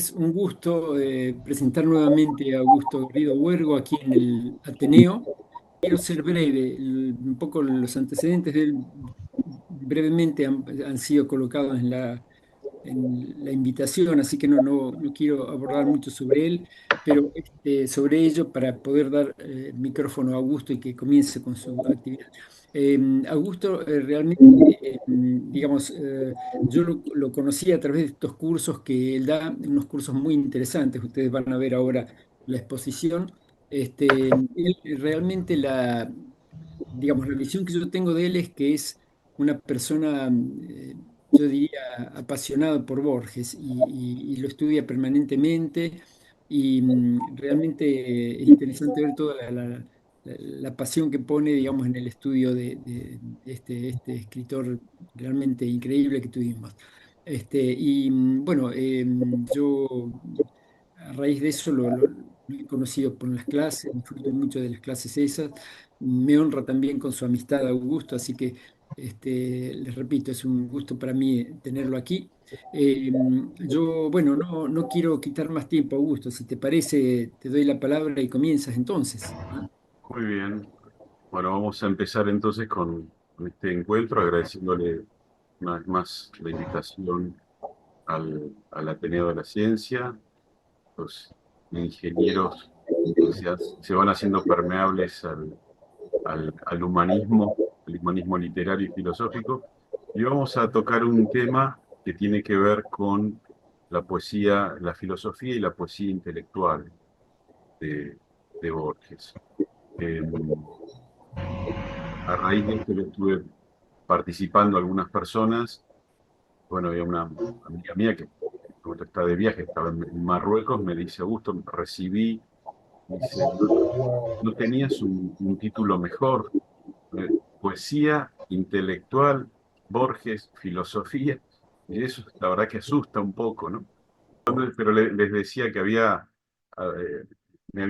es un gusto presentar nuevamente a Augusto Garrido Huergo aquí en el Ateneo. Quiero ser breve, un poco los antecedentes de él brevemente han sido colocados en la invitación, así que no quiero abordar mucho sobre él, pero sobre ello para poder dar micrófono a Augusto y que comience con su actividad. Augusto realmente, digamos, yo lo conocí a través de estos cursos que él da, unos cursos muy interesantes, ustedes van a ver ahora la exposición. Él realmente digamos, la visión que yo tengo de él es que es una persona, yo diría, apasionada por Borges y lo estudia permanentemente y realmente es interesante ver toda la pasión que pone, digamos, en el estudio de este escritor realmente increíble que tuvimos. Bueno, yo a raíz de eso lo he conocido por las clases, disfruto mucho de las clases esas. Me honra también con su amistad, Augusto, así que les repito, es un gusto para mí tenerlo aquí. Eh, bueno, no quiero quitar más tiempo, Augusto. Si te parece, te doy la palabra y comienzas entonces. ¿Ah? Muy bien. Bueno, vamos a empezar entonces con este encuentro, agradeciéndole una vez más la invitación al Ateneo de la Ciencia, los ingenieros que se van haciendo permeables al humanismo, el humanismo literario y filosófico. Y vamos a tocar un tema que tiene que ver con la poesía, la filosofía y la poesía intelectual de, de Borges. Eh, a raíz de esto yo estuve participando algunas personas. Bueno, había una amiga mía que como está de viaje, estaba en Marruecos, me dice, Augusto, recibí, dice, no tenías un título mejor, poesía, intelectual, Borges, filosofía, y eso la verdad que asusta un poco, ¿no? Pero les decía que eh, me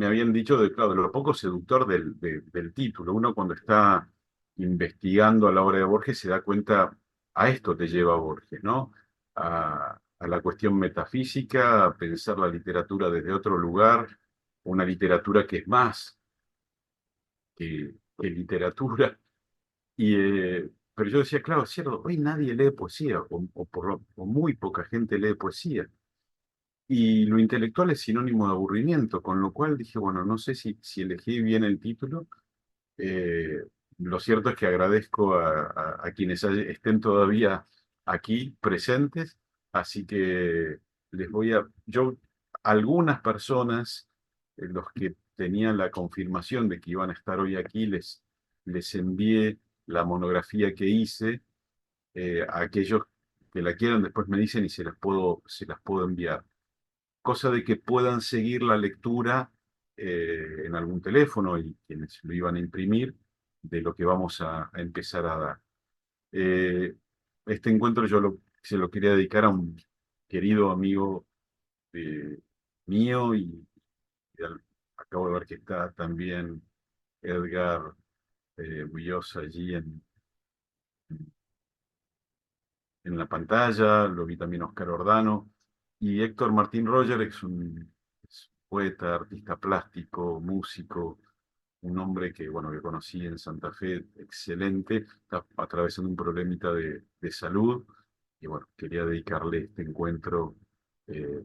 habían dicho claro, de lo poco seductor del título. Uno cuando está investigando a la obra de Borges se da cuenta, a esto te lleva Borges, ¿no? A la cuestión metafísica, a pensar la literatura desde otro lugar, una literatura que es más que literatura. Pero yo decía, claro, es cierto, hoy nadie lee poesía, o muy poca gente lee poesía. Y lo intelectual es sinónimo de aburrimiento, con lo cual dije, bueno, no sé si elegí bien el título. Eh, lo cierto es que agradezco a quienes estén todavía aquí presentes, así que algunas personas, los que tenían la confirmación de que iban a estar hoy aquí, les envié la monografía que hice. A aquellos que la quieran después me dicen y se las puedo enviar, cosa de que puedan seguir la lectura en algún teléfono y quienes lo iban a imprimir de lo que vamos a empezar a dar. Eh, este encuentro se lo quería dedicar a un querido amigo eh, mío y acabo de ver que está también Edgar Buyosa allí en la pantalla, lo vi también Oscar Ordano, y Héctor Martín Roger es poeta, artista plástico, músico, un hombre que, bueno, que conocí en Santa Fe, excelente, está atravesando un problemita de salud, y bueno, quería dedicarle este encuentro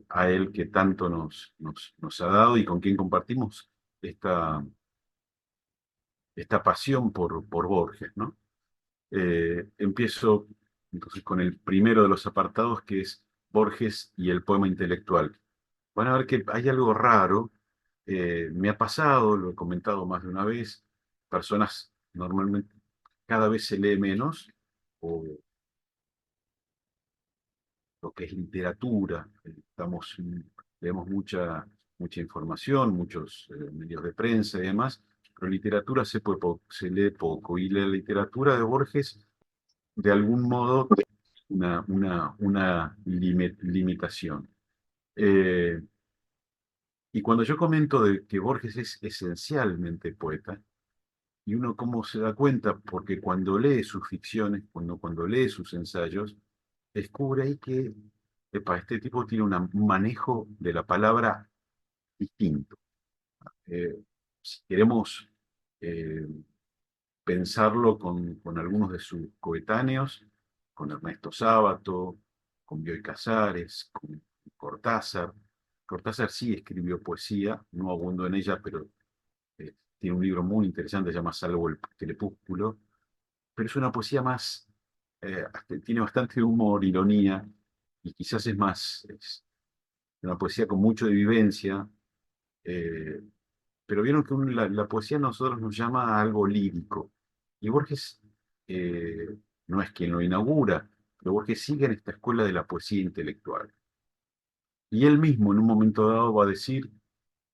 a él que tanto nos ha dado y con quien compartimos esta, esta pasión por Borges, ¿no? Empiezo entonces con el primero de los apartados, que es Borges y el poema intelectual. Van a ver que hay algo raro. Me ha pasado, lo he comentado más de una vez, personas normalmente cada vez se lee menos, o lo que es literatura. Leemos mucha información, muchos medios de prensa y demás, pero literatura se lee poco. Y la literatura de Borges, de algún modo, una limitación. Eh, y cuando yo comento de que Borges es esencialmente poeta, y uno cómo se da cuenta, porque cuando lee sus ficciones, cuando lee sus ensayos, descubre ahí que epa, este tipo tiene un manejo de la palabra distinto. Si queremos eh, pensarlo con algunos de sus coetáneos, con Ernesto Sábato, con Bioy Casares, con Cortázar. Cortázar sí escribió poesía, no abundo en ella, pero tiene un libro muy interesante, se llama Salvo el Crepúsculo, pero es una poesía más, tiene bastante humor, ironía, y quizás es más, es una poesía con mucho de vivencia, eh, pero vieron que la poesía a nosotros nos llama a algo lírico. Y Borges eh, no es quien lo inaugura, pero Borges sigue en esta escuela de la poesía intelectual. Y él mismo en un momento dado va a decir,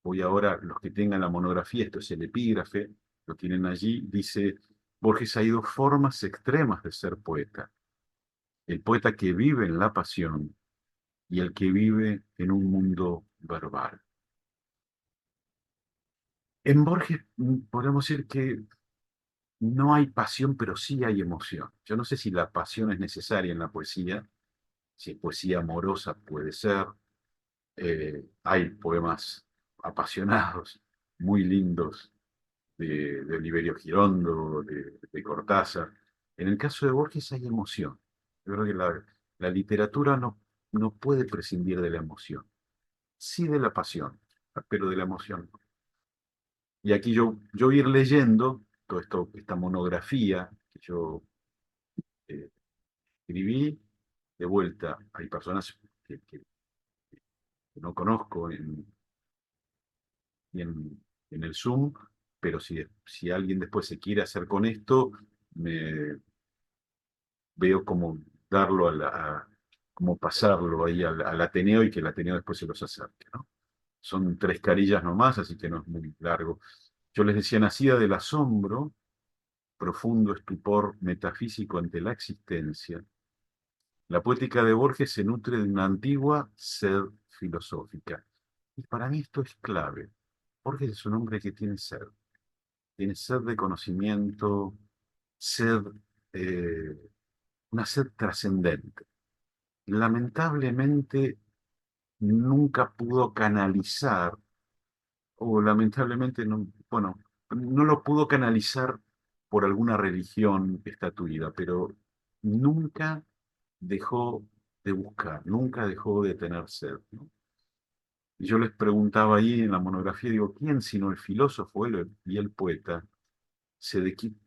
voy ahora, los que tengan la monografía, esto es el epígrafe, lo tienen allí, dice, Borges hay dos formas extremas de ser poeta. El poeta que vive en la pasión y el que vive en un mundo verbal. En Borges podemos decir que no hay pasión, pero sí hay emoción. Yo no sé si la pasión es necesaria en la poesía, si es poesía amorosa puede ser. Hay poemas apasionados, muy lindos, de Oliverio Girondo, de Cortázar. En el caso de Borges hay emoción. Yo creo que la literatura no puede prescindir de la emoción, sí de la pasión, pero de la emoción no. Y aquí yo ir leyendo todo esto, esta monografía que yo eh, escribí, de vuelta, hay personas que no conozco en el Zoom, pero si alguien después se quiere hacer con esto, me veo como darlo como pasarlo ahí al Ateneo y que el Ateneo después se los acerque, ¿no? Son 3 carillas nomás, así que no es muy largo. Yo les decía, nacida del asombro, profundo estupor metafísico ante la existencia, la poética de Borges se nutre de una antigua sed filosófica. Y para mí esto es clave. Borges es un hombre que tiene sed de conocimiento, sed, eh, una sed trascendente. Lamentablemente nunca pudo canalizar, o lamentablemente no, bueno, no lo pudo canalizar por alguna religión estatuida, pero nunca dejó de buscar, nunca dejó de tener sed, ¿no? Y yo les preguntaba ahí en la monografía, digo, ¿quién sino el filósofo y el poeta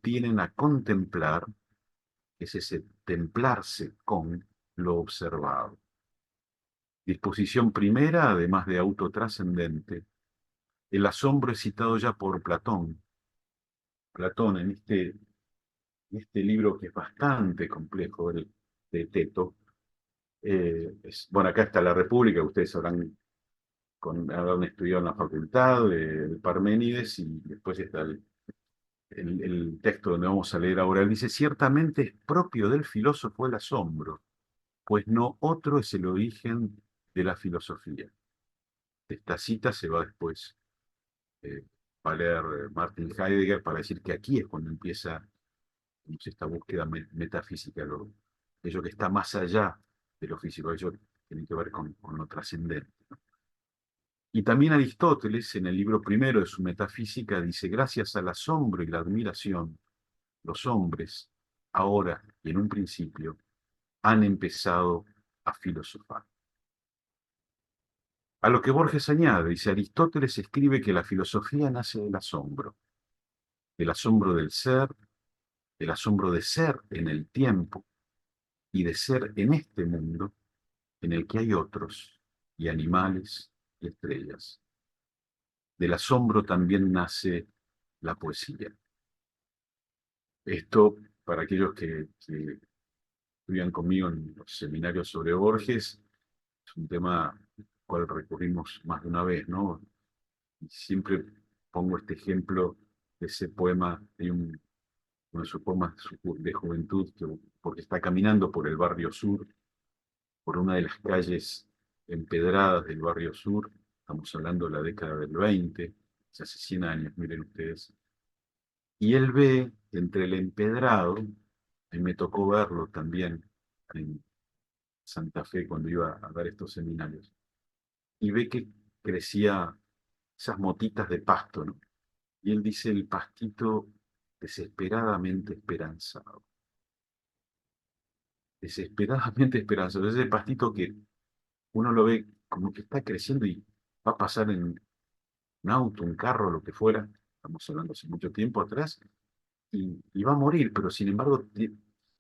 tienen a contemplar, es ese templarse con lo observado? Disposición primera, además de autotrascendente, el asombro es citado ya por Platón. Platón en este libro que es bastante complejo, el de Teto, bueno, acá está la República, ustedes habrán estudiado en la facultad de Parménides y después está el texto donde vamos a leer ahora. Él dice, ciertamente es propio del filósofo el asombro, pues no otro es el origen de la filosofía. De esta cita se va después eh, va a leer Martin Heidegger para decir que aquí es cuando empieza esta búsqueda metafísica, aquello que está más allá de lo físico, aquello que tiene que ver con lo trascendente. Y también Aristóteles, en el libro primero de su Metafísica, dice, gracias al asombro y la admiración, los hombres, ahora y en un principio, han empezado a filosofar. A lo que Borges añade, dice, Aristóteles escribe que la filosofía nace del asombro del ser, del asombro de ser en el tiempo y de ser en este mundo en el que hay otros y animales y estrellas. Del asombro también nace la poesía. Esto, para aquellos que estudian conmigo en los seminarios sobre Borges, es un tema al cual recurrimos más de una vez, ¿no? Y siempre pongo este ejemplo de ese poema, hay uno de sus poemas de juventud, porque está caminando por el barrio sur, por una de las calles empedradas del barrio sur, estamos hablando de la década del 20, hace 100 años, miren ustedes, y él ve entre el empedrado, y me tocó verlo también Santa Fe cuando iba a dar estos seminarios, y ve que crecía esas motitas de pasto, ¿no? Y él dice el pastito desesperadamente esperanzado, desesperadamente esperanzado. Es el pastito que uno lo ve como que está creciendo y va a pasar en un auto, un carro, lo que fuera, estamos hablando hace mucho tiempo atrás, y va a morir, pero sin embargo,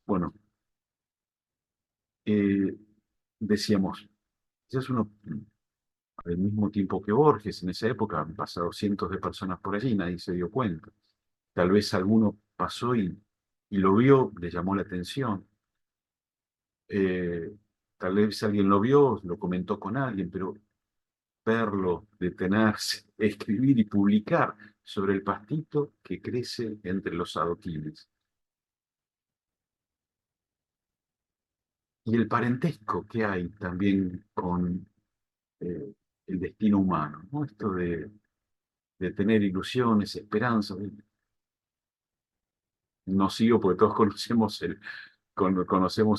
bueno, eh, decíamos, quizás uno al mismo tiempo que Borges, en esa época han pasado cientos de personas por allí y nadie se dio cuenta. Tal vez alguno pasó y lo vio, le llamó la atención. Eh, Tal vez alguien lo vio, lo comentó con alguien, pero verlo, detenerse, escribir y publicar sobre el pastito que crece entre los adoquines. Y el parentesco que hay también con eh, el destino humano, ¿no? Esto de tener ilusiones, esperanzas. No sigo porque todos conocemos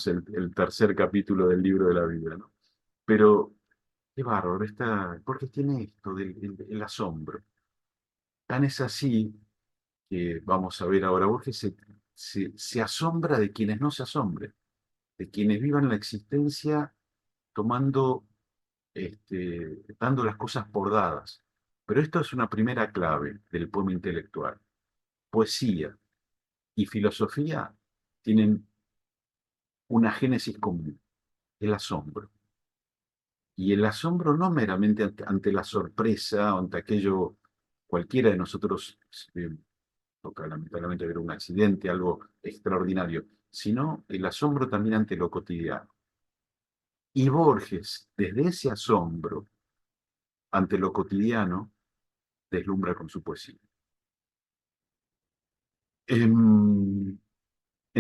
el tercer capítulo del libro de la vida, ¿no? Pero qué bárbaro, porque tiene esto del el asombro. Tan es así que vamos a ver ahora, Borges se asombra de quienes no se asombren, de quienes vivan la existencia tomando, dando las cosas por dadas. Pero esto es una primera clave del poema intelectual. Poesía y filosofía tienen una génesis común, el asombro. Y el asombro no meramente ante la sorpresa o ante aquello, cualquiera de nosotros toca lamentablemente ver un accidente, algo extraordinario, sino el asombro también ante lo cotidiano. Y Borges, desde ese asombro ante lo cotidiano, deslumbra con su poesía. En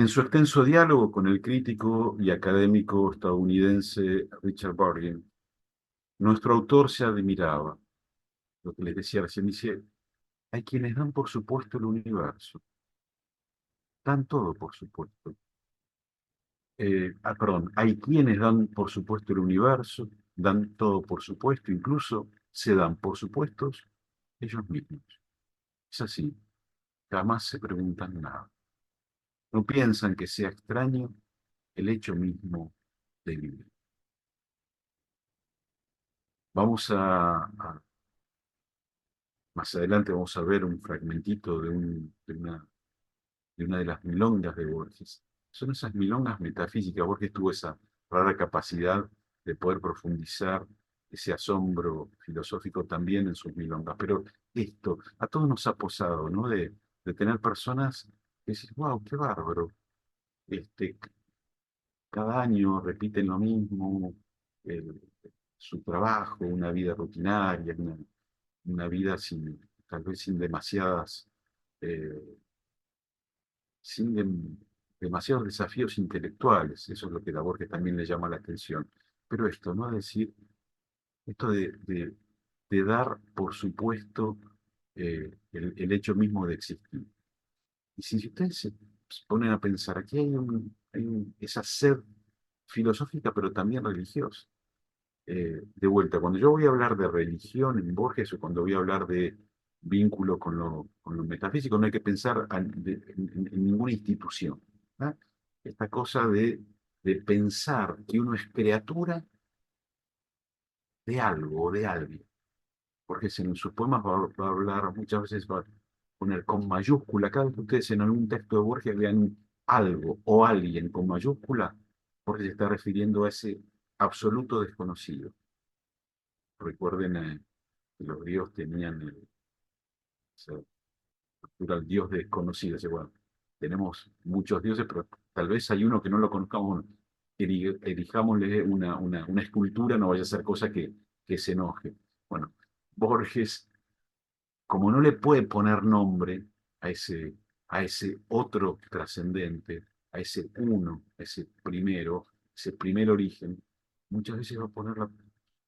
su extenso diálogo con el crítico y académico estadounidense Richard Burton, nuestro autor se admiraba, lo que les decía recién, dice, hay quienes dan por supuesto el universo, dan todo por supuesto. Perdón, hay quienes dan por supuesto el universo, dan todo por supuesto, incluso se dan por supuestos ellos mismos. Es así, jamás se preguntan nada. No piensan que sea extraño el hecho mismo de vivir. Vamos más adelante vamos a ver un fragmentito de una de las milongas de Borges. Son esas milongas metafísicas. Borges tuvo esa rara capacidad de poder profundizar ese asombro filosófico también en sus milongas. Pero esto, a todos nos ha posado, ¿no? De tener personas que dicen, wow, qué bárbaro. Este, Cada año repiten lo mismo, el- su trabajo, una vida rutinaria, una vida tal vez sin demasiadas eh, sin demasiados desafíos intelectuales. Eso es lo que a Borges también le llama la atención. Pero esto, ¿no? Es decir, esto de dar por supuesto el hecho mismo de existir. Y si ustedes se ponen a pensar, aquí esa sed filosófica, pero también religiosa. De vuelta, cuando yo voy a hablar de religión en Borges o cuando voy a hablar de vínculo con lo metafísico, no hay que pensar en ninguna institución. ¿Ah? Esta cosa de pensar que uno es criatura de algo o de alguien. Borges en sus poemas va a hablar, muchas veces va a poner con mayúscula. Cada vez que ustedes en algún texto de Borges vean algo o alguien con mayúscula, Borges se está refiriendo a ese absoluto desconocido. Recuerden que los griegos tenían esa cultura al dios desconocido. O sea, bueno, tenemos muchos dioses, pero tal vez hay uno que no lo conozcamos, elijámosle una escultura, no vaya a ser cosa que se enoje. Bueno, Borges, como no le puede poner nombre a a ese otro trascendente, a ese uno, a ese primer origen, muchas veces va a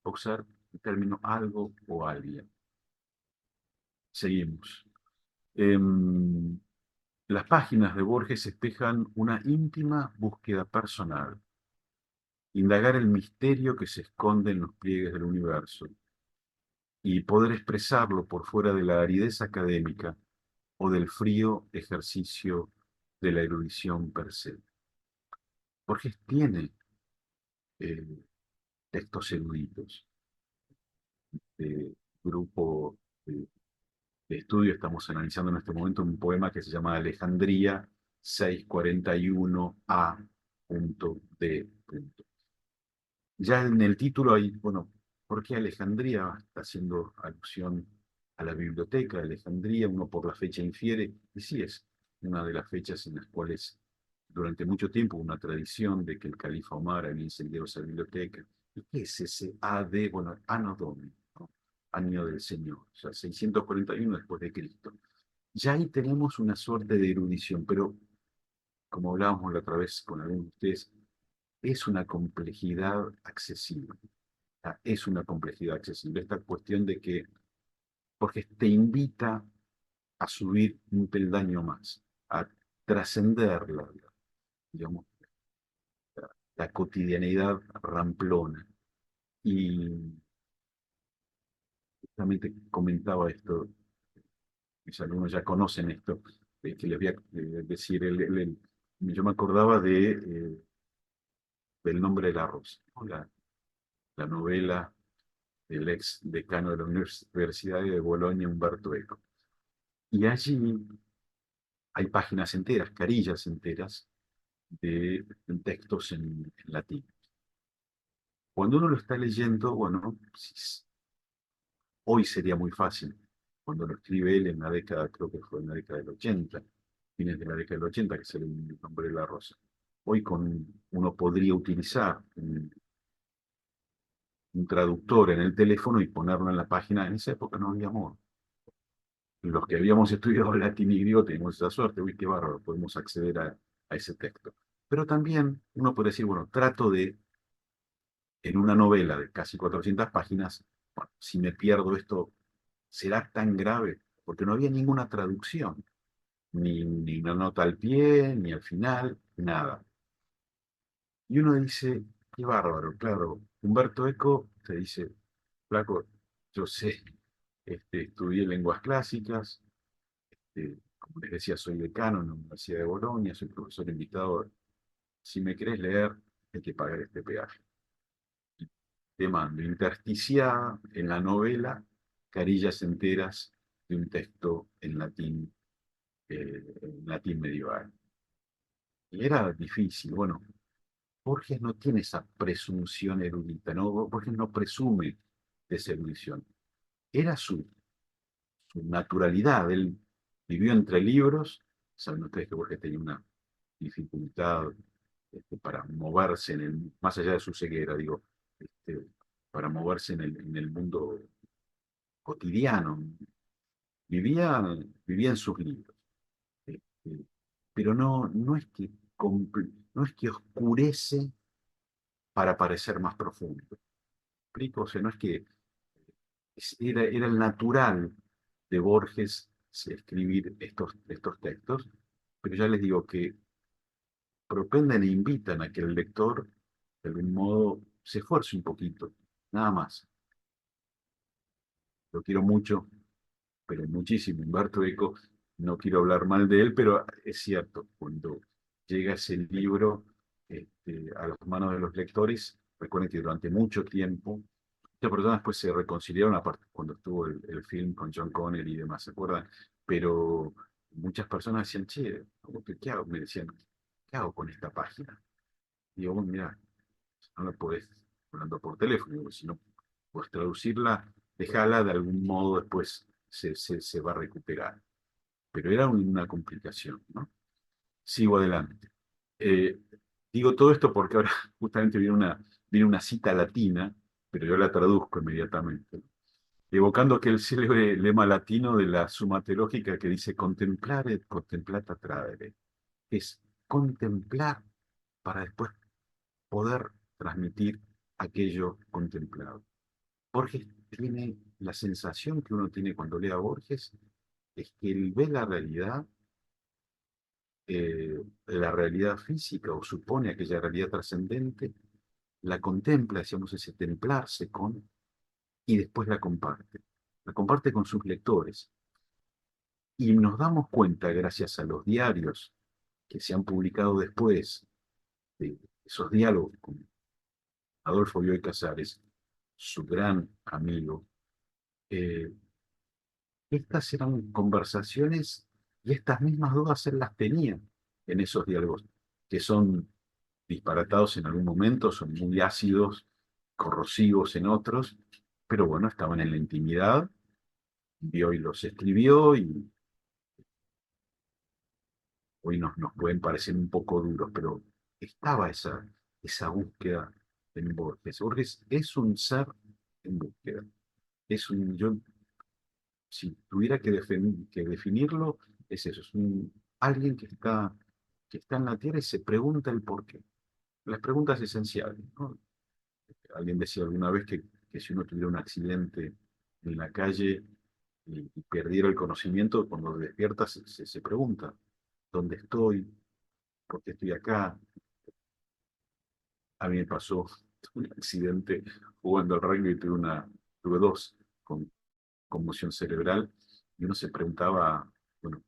a usar el término algo o alguien. Seguimos. Em, las páginas de Borges espejan una íntima búsqueda personal. indagar el misterio que se esconde en los pliegues del universo y poder expresarlo por fuera de la aridez académica o del frío ejercicio de la erudición per se. Borges tiene eh, textos eruditos de grupo de estudio. Estamos analizando en este momento un poema que se llama Alejandría 641 A.D. Ya en el título hay, bueno, ¿por qué Alejandría? Está haciendo alusión a la biblioteca de Alejandría, uno por la fecha infiere, y sí es una de las fechas en las cuales durante mucho tiempo hubo una tradición de que el califa Omar había incendiado esa biblioteca. ¿Y qué es ese AD? Bueno, Anno Domini, ¿no? Año del Señor, o sea, 641 después de Cristo. Ya ahí tenemos una suerte de erudición, pero como hablábamos la otra vez con algunos de ustedes, es una complejidad accesible. Es una complejidad accesible. Esta cuestión de que, porque te invita a subir un peldaño más, a trascender digamos, la cotidianidad ramplona. Y justamente comentaba esto, mis alumnos ya conocen esto, que les voy a decir, yo me acordaba del nombre de la rosa, ¿no? La novela del ex decano de la Universidad de Bolonia, Umberto Eco. Y allí hay páginas enteras, carillas enteras de textos en latín. Cuando uno lo está leyendo, bueno, hoy sería muy fácil. Cuando lo escribe él en la década, creo que fue en la década del 80, fines de la década del 80, que sale el nombre de la rosa. Hoy uno podría utilizar un traductor en el teléfono y ponerlo en la página. En esa época no había amor. Los que habíamos estudiado latín y griego tenemos esa suerte, uy, qué bárbaro, podemos acceder a ese texto. Pero también uno puede decir, bueno, trato de, en una novela de casi 400 páginas, bueno, si me pierdo esto, ¿será tan grave? Porque no había ninguna traducción, ni una nota al pie, ni al final, nada. Y uno dice, qué bárbaro, claro. Humberto Eco te dice, flaco, yo sé, estudié lenguas clásicas, como les decía, soy decano en la Universidad de Bolonia, soy profesor invitado. Si me querés leer, hay que pagar este peaje. Te mando intersticiada en la novela, carillas enteras de un texto en latín medieval. Y era difícil. Bueno, Borges no tiene esa presunción erudita, ¿no? Borges no presume de esa erudición. Era su naturalidad. Él vivió entre libros. Saben ustedes que Borges tenía una dificultad para moverse más allá de su ceguera, digo, este, para moverse en el mundo cotidiano. Vivía, vivía en sus libros, este, pero no es que oscurece para parecer más profundo. ¿Explico? O sea, no es que era el natural de Borges escribir estos textos, pero ya les digo que propenden e invitan a que el lector, de algún modo, se esfuerce un poquito, nada más. Lo quiero mucho, pero muchísimo. Humberto Eco, no quiero hablar mal de él, pero es cierto, cuando llega ese libro a las manos de los lectores, recuerden que durante mucho tiempo, muchas personas después se reconciliaron, aparte cuando estuvo el film con John Connery y demás, ¿se acuerdan? Pero muchas personas decían, che, ¿qué hago? Me decían, ¿qué hago con esta página? Y digo, bueno, mira, no la podés hablando por teléfono, digo, si no puedes traducirla, dejala, de algún modo después se va a recuperar. Pero era una complicación, ¿no? Sigo adelante. Eh, Digo todo esto porque ahora justamente viene una cita latina, pero yo la traduzco inmediatamente, evocando aquel célebre lema latino de la Summa Teológica que dice contemplare et contemplata tradere, que es contemplar para después poder transmitir aquello contemplado. Borges tiene la sensación que uno tiene cuando lee a Borges, es que él ve la realidad física o supone aquella realidad trascendente la contempla, decíamos, ese templarse con, y después la comparte. La comparte con sus lectores. Y nos damos cuenta, gracias a los diarios que se han publicado después, de esos diálogos con Adolfo Bioy Casares, su gran amigo, eh, estas eran conversaciones y estas mismas dudas él las tenía en esos diálogos, que son disparatados en algún momento, son muy ácidos, corrosivos en otros, pero bueno, estaban en la intimidad, Bioy los escribió y hoy nos pueden parecer un poco duros, pero estaba esa búsqueda en Borges. Borges es un ser en búsqueda. Yo, si tuviera que definirlo, es eso, es alguien que está en la Tierra y se pregunta el por qué. Las preguntas esenciales, ¿no? Alguien decía alguna vez que si uno tuviera un accidente en la calle y perdiera el conocimiento, cuando despierta se pregunta, ¿dónde estoy? ¿Por qué estoy acá? A mí me pasó un accidente jugando al rugby, tuve dos con conmoción cerebral, y uno se preguntaba, bueno,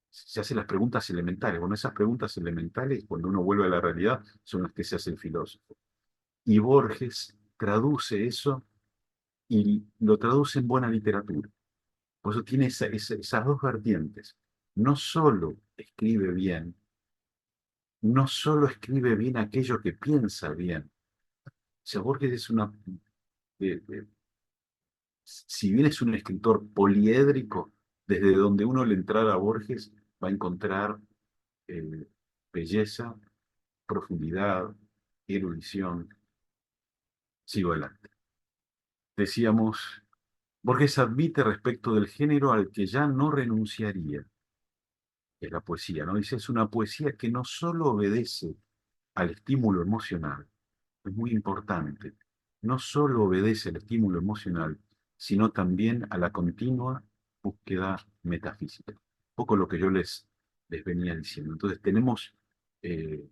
se hace las preguntas elementales. Bueno, esas preguntas elementales, cuando uno vuelve a la realidad, son las que se hace el filósofo. Y Borges traduce eso y lo traduce en buena literatura. Por eso tiene esas dos vertientes. No solo escribe bien, no solo escribe bien aquello que piensa bien. O sea, Borges es eh, eh, si bien es un escritor poliédrico, desde donde uno le entrara a Borges va a encontrar eh, belleza, profundidad, erudición. Sigo adelante. Decíamos, Borges admite respecto del género al que ya no renunciaría, que es la poesía, ¿no? Dice, es una poesía que no solo obedece al estímulo emocional, es muy importante, no solo obedece al estímulo emocional, sino también a la continua búsqueda metafísica. Un poco lo que yo les venía diciendo. Entonces eh,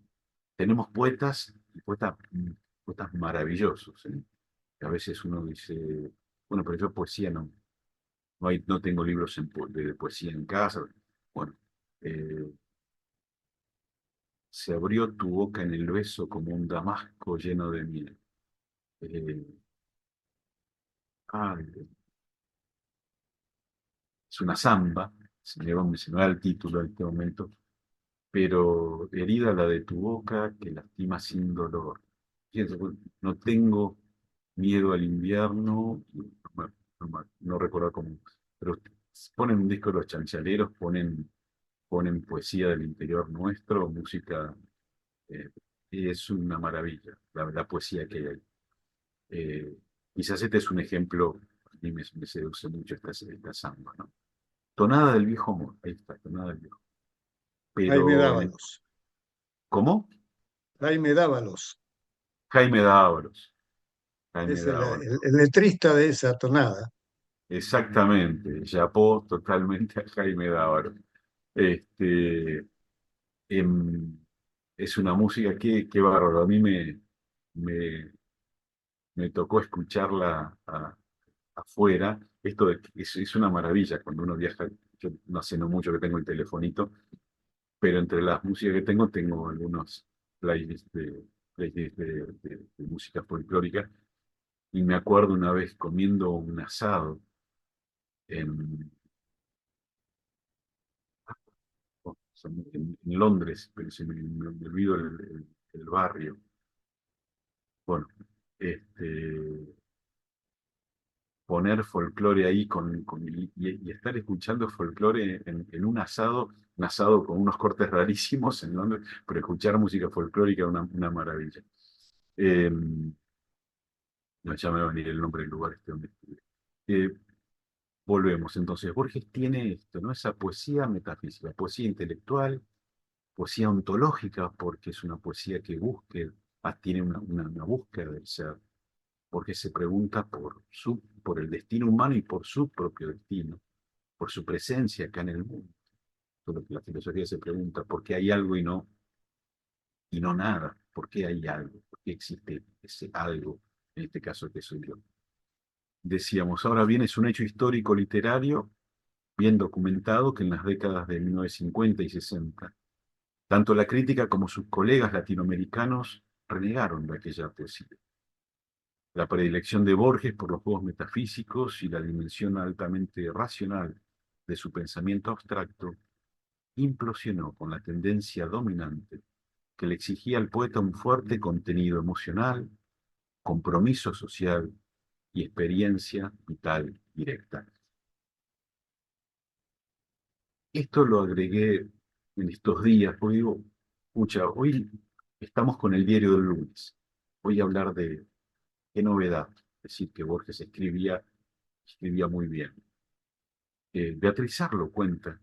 tenemos poetas y poetas maravillosos, ¿eh? A veces uno dice, bueno, pero yo poesía no tengo libros de poesía en casa. Bueno, eh, se abrió tu boca en el beso como un damasco lleno de miel. Eh, ah, es una samba, se me va el título en este momento, pero herida la de tu boca que lastima sin dolor. Fíjense, pues, no tengo miedo al invierno, no recuerdo cómo, pero ponen un disco de los chanchaleros, ponen poesía del interior nuestro, música, eh, y es una maravilla la poesía que hay. Eh, Quizás este es un ejemplo, a mí me seduce mucho esta samba, ¿no? Tonada del viejo amor, ahí está, tonada del viejo. Jaime Pero, Dávalos. ¿cómo? Jaime Dávalos Jaime Dávalos, Jaime es Dávalos. el letrista de esa tonada. Exactamente, yapó totalmente a Jaime Dávalos. Este, em, es una música que bárbaro. A mí me, me tocó escucharla afuera. Es una maravilla cuando uno viaja. Yo no hace no mucho que tengo el telefonito, pero entre las músicas que tengo algunos playlists de música folclórica. Y me acuerdo una vez comiendo un asado en, en Londres, pero me olvido el barrio. Bueno, este, poner folclore ahí y estar escuchando folclore en un asado con unos cortes rarísimos en Londres, pero escuchar música folclórica es una maravilla. Eh, no, ya me va a venir el nombre del lugar este donde estuve. Eh, Volvemos, entonces, Borges tiene esto, ¿no? Esa poesía metafísica, poesía intelectual, poesía ontológica, porque es una poesía que tiene una búsqueda del ser, porque se pregunta por el destino humano y por su propio destino, por su presencia acá en el mundo. Todo lo que la filosofía se pregunta, ¿por qué hay algo y no nada? ¿por qué hay algo? ¿Por qué existe ese algo? En este caso que soy yo. Decíamos, ahora bien, es un hecho histórico literario bien documentado que en las décadas de 1950 y 60, tanto la crítica como sus colegas latinoamericanos renegaron de aquella poesía. La predilección de Borges por los juegos metafísicos y la dimensión altamente racional de su pensamiento abstracto implosionó con la tendencia dominante que le exigía al poeta un fuerte contenido emocional, compromiso social y experiencia vital directa. Esto lo agregué en estos días, porque digo, escucha, hoy estamos con el diario del lunes. Voy a hablar de qué novedad, decir que Borges escribía muy bien. Beatriz Arlo cuenta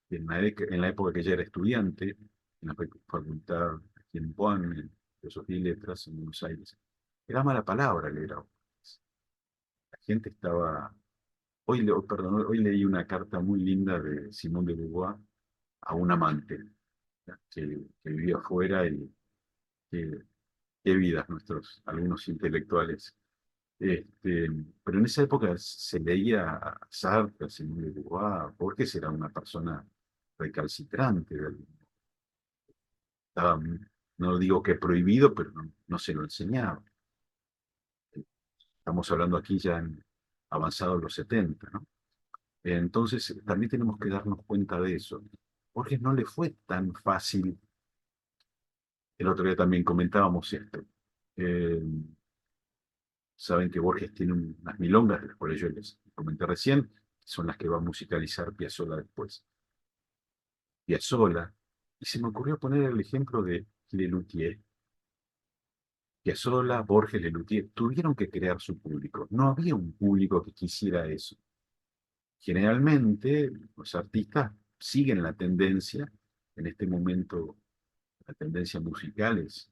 que en la época que ella era estudiante, en la facultad aquí en Bonn, en Filosofía y Letras, en Buenos Aires, era mala palabra leer a Borges. La gente estaba... perdón, hoy leí una carta muy linda de Simón de Beauvoir a un amante que vivía afuera y qué, qué vidas nuestros algunos intelectuales. Pero en esa época se leía a Sartre, a Simón de Beauvoir, Borges era una persona recalcitrante, estaba, no digo que prohibido, pero no se lo enseñaba. Estamos hablando aquí ya en avanzados los 70, ¿no? Entonces también tenemos que darnos cuenta de eso. Borges no le fue tan fácil. El otro día también comentábamos esto. Eh, Saben que Borges tiene unas milongas, de las cuales yo les comenté recién, son las que va a musicalizar Piazzolla después. Piazzolla, y se me ocurrió poner el ejemplo de Lelutier. Piazzolla, Borges, Lelutier tuvieron que crear su público. No había un público que quisiera eso. Generalmente los artistas siguen la tendencia, en este momento la tendencia musical es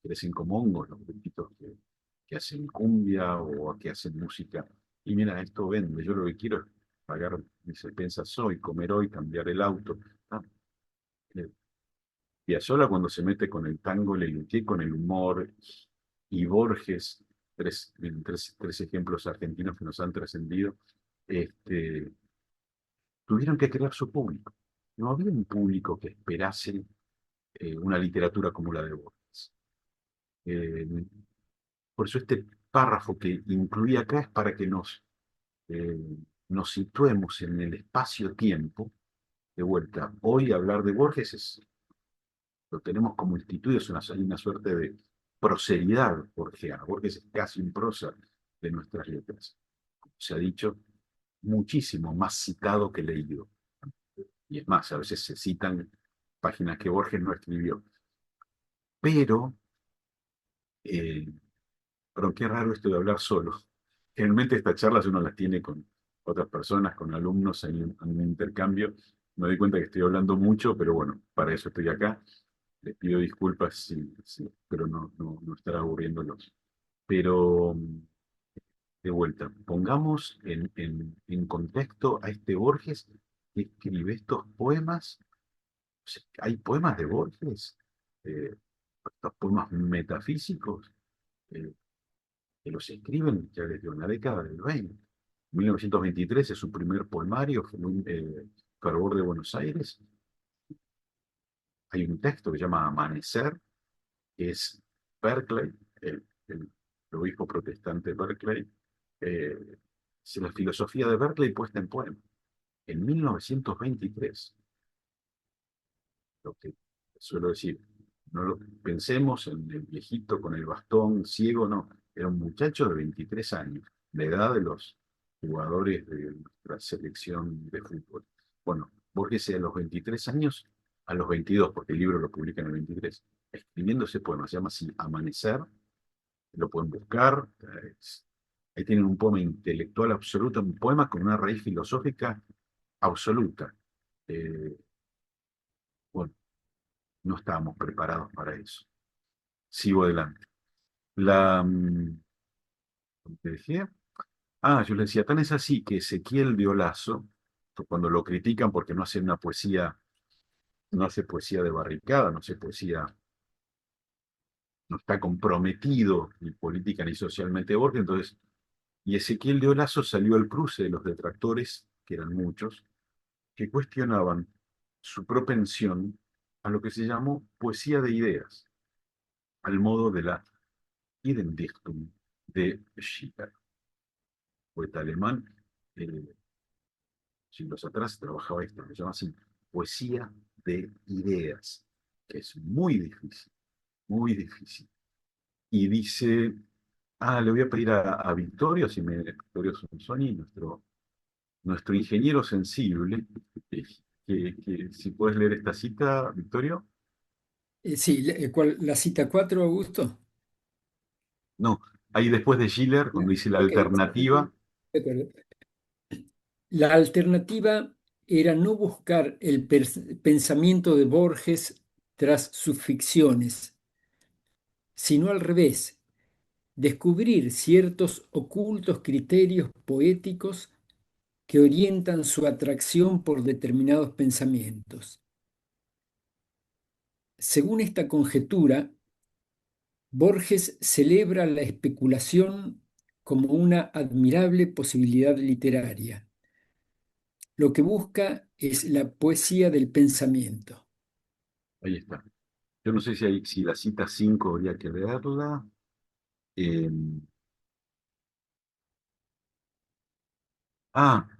crecen como hongos los grupitos que hacen cumbia o que hacen música. Y mira, esto vende, yo lo que quiero es pagar mis expensas hoy, comer hoy, cambiar el auto. Ah, eh, Piazzolla cuando se mete con el tango, Lelutier con el humor, y Borges, tres ejemplos argentinos que nos han trascendido, este, tuvieron que crear su público. No había un público que esperase una literatura como la de Borges. Eh, por eso este párrafo que incluí acá es para que eh, nos situemos en el espacio-tiempo. De vuelta, hoy hablar de Borges lo tenemos como instituido, hay una suerte de proseridad borgiana. Borges es casi un prosa de nuestras letras. Como se ha dicho, muchísimo más citado que leído. Y es más, a veces se citan páginas que Borges no escribió. Pero, eh, pero qué raro esto de hablar solo. Generalmente estas charlas uno las tiene con otras personas, con alumnos en un intercambio. Me doy cuenta que estoy hablando mucho, pero bueno, para eso estoy acá. Les pido disculpas pero no estar aburriéndolos. Pero de vuelta, pongamos en contexto a este Borges que escribe estos poemas. O sea, hay poemas de Borges, eh, estos poemas metafísicos, eh, que los escriben ya desde una década del 20. 1923 es su primer poemario, fue un Fervor de Buenos Aires. Hay un texto que se llama Amanecer, que es Berkeley, el obispo protestante Berkeley, es la filosofía de Berkeley puesta en poema. En 1923, lo que suelo decir, pensemos en el viejito con el bastón ciego, no, era un muchacho de 23 años, la edad de los jugadores de nuestra selección de fútbol. Bueno, Borges a los 23 años, a los 22, porque el libro lo publica en el 23, escribiendo ese poema, se llama así Amanecer, lo pueden buscar, ahí tienen un poema intelectual absoluto, un poema con una raíz filosófica absoluta. Eh, bueno, no estábamos preparados para eso. Sigo adelante. La, ¿cómo te decía? Yo le decía, tan es así que Ezequiel de Olazo, cuando lo critican porque no hace una poesía no hace poesía de barricada, no hace poesía, no está comprometido ni política ni socialmente Borges, entonces, y Ezequiel de Olazo salió al cruce de los detractores, que eran muchos, que cuestionaban su propensión a lo que se llamó poesía de ideas, al modo de la Idem Dichtung de Schiller, poeta alemán. eh, Siglos atrás trabajaba esto, lo llama así, poesía de ideas, que es muy difícil, muy difícil. Y dice, le voy a pedir a Victorio, Victorio Sonsoni, nuestro ingeniero sensible, que si puedes leer esta cita, Victorio. Sí, la cita 4, Augusto? No, ahí después de Schiller, Ya, cuando dice la ok, alternativa, de acuerdo. La alternativa era no buscar el pensamiento de Borges tras sus ficciones, sino al revés, descubrir ciertos ocultos criterios poéticos que orientan su atracción por determinados pensamientos. Según esta conjetura, Borges celebra la especulación como una admirable posibilidad literaria. Lo que busca es la poesía del pensamiento. ahí está. Yo no sé si la cita 5 habría que leerla. Eh,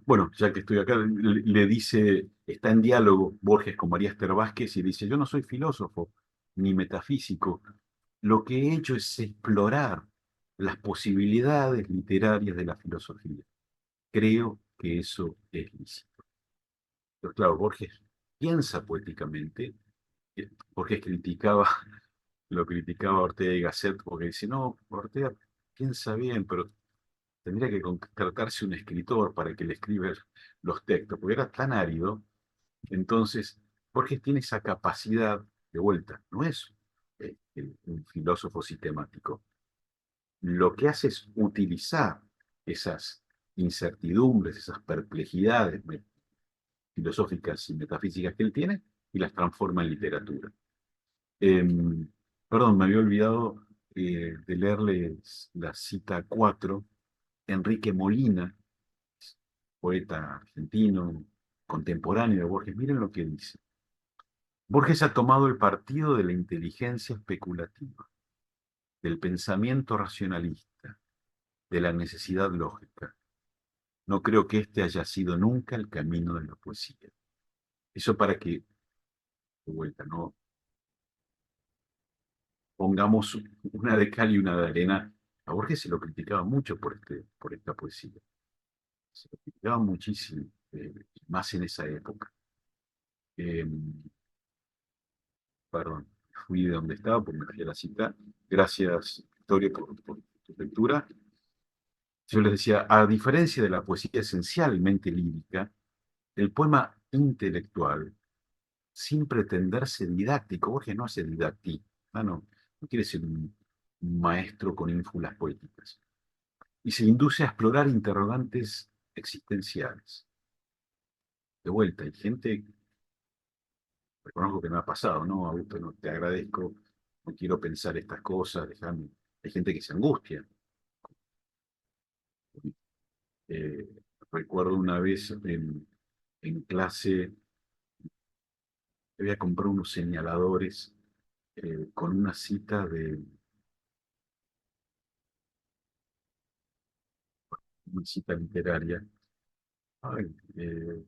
bueno, ya que estoy acá, le dice, está en diálogo Borges con María Esther Vázquez y dice, yo no soy filósofo ni metafísico, lo que he hecho es explorar las posibilidades literarias de la filosofía. Creo que eso es lícito. Pero claro, Borges piensa poéticamente. Borges lo criticaba a Ortega y Gasset porque dice, no, Ortega piensa bien, pero tendría que contratarse un escritor para que le escriba los textos, porque era tan árido. Entonces, Borges tiene esa capacidad de vuelta, no es un filósofo sistemático. Lo que hace es utilizar esas incertidumbres, esas perplejidades filosóficas y metafísicas que él tiene y las transforma en literatura. Eh, Perdón, me había olvidado de leerles la cita 4. Enrique Molina, poeta argentino, contemporáneo de Borges, miren lo que dice. Borges ha tomado el partido de la inteligencia especulativa, del pensamiento racionalista, de la necesidad lógica. No creo que este haya sido nunca el camino de la poesía. Eso para que, de vuelta, no pongamos una de cal y una de arena. A Borges se lo criticaba mucho por esta poesía. Se lo criticaba muchísimo, más en esa época. Eh, Perdón, fui de donde estaba porque me fui a la cita. Gracias, Victoria, por tu lectura. Yo les decía, a diferencia de la poesía esencialmente lírica, el poema intelectual, sin pretenderse didáctico, Borges no hace didáctica, no quiere ser un maestro con ínfulas poéticas, y se induce a explorar interrogantes existenciales. De vuelta, hay gente, reconozco que me ha pasado, ¿no? Augusto, no te agradezco, no quiero pensar estas cosas, déjame. Hay gente que se angustia. Eh, Recuerdo una vez en clase, había comprado unos señaladores con una cita de una cita literaria. Ay, el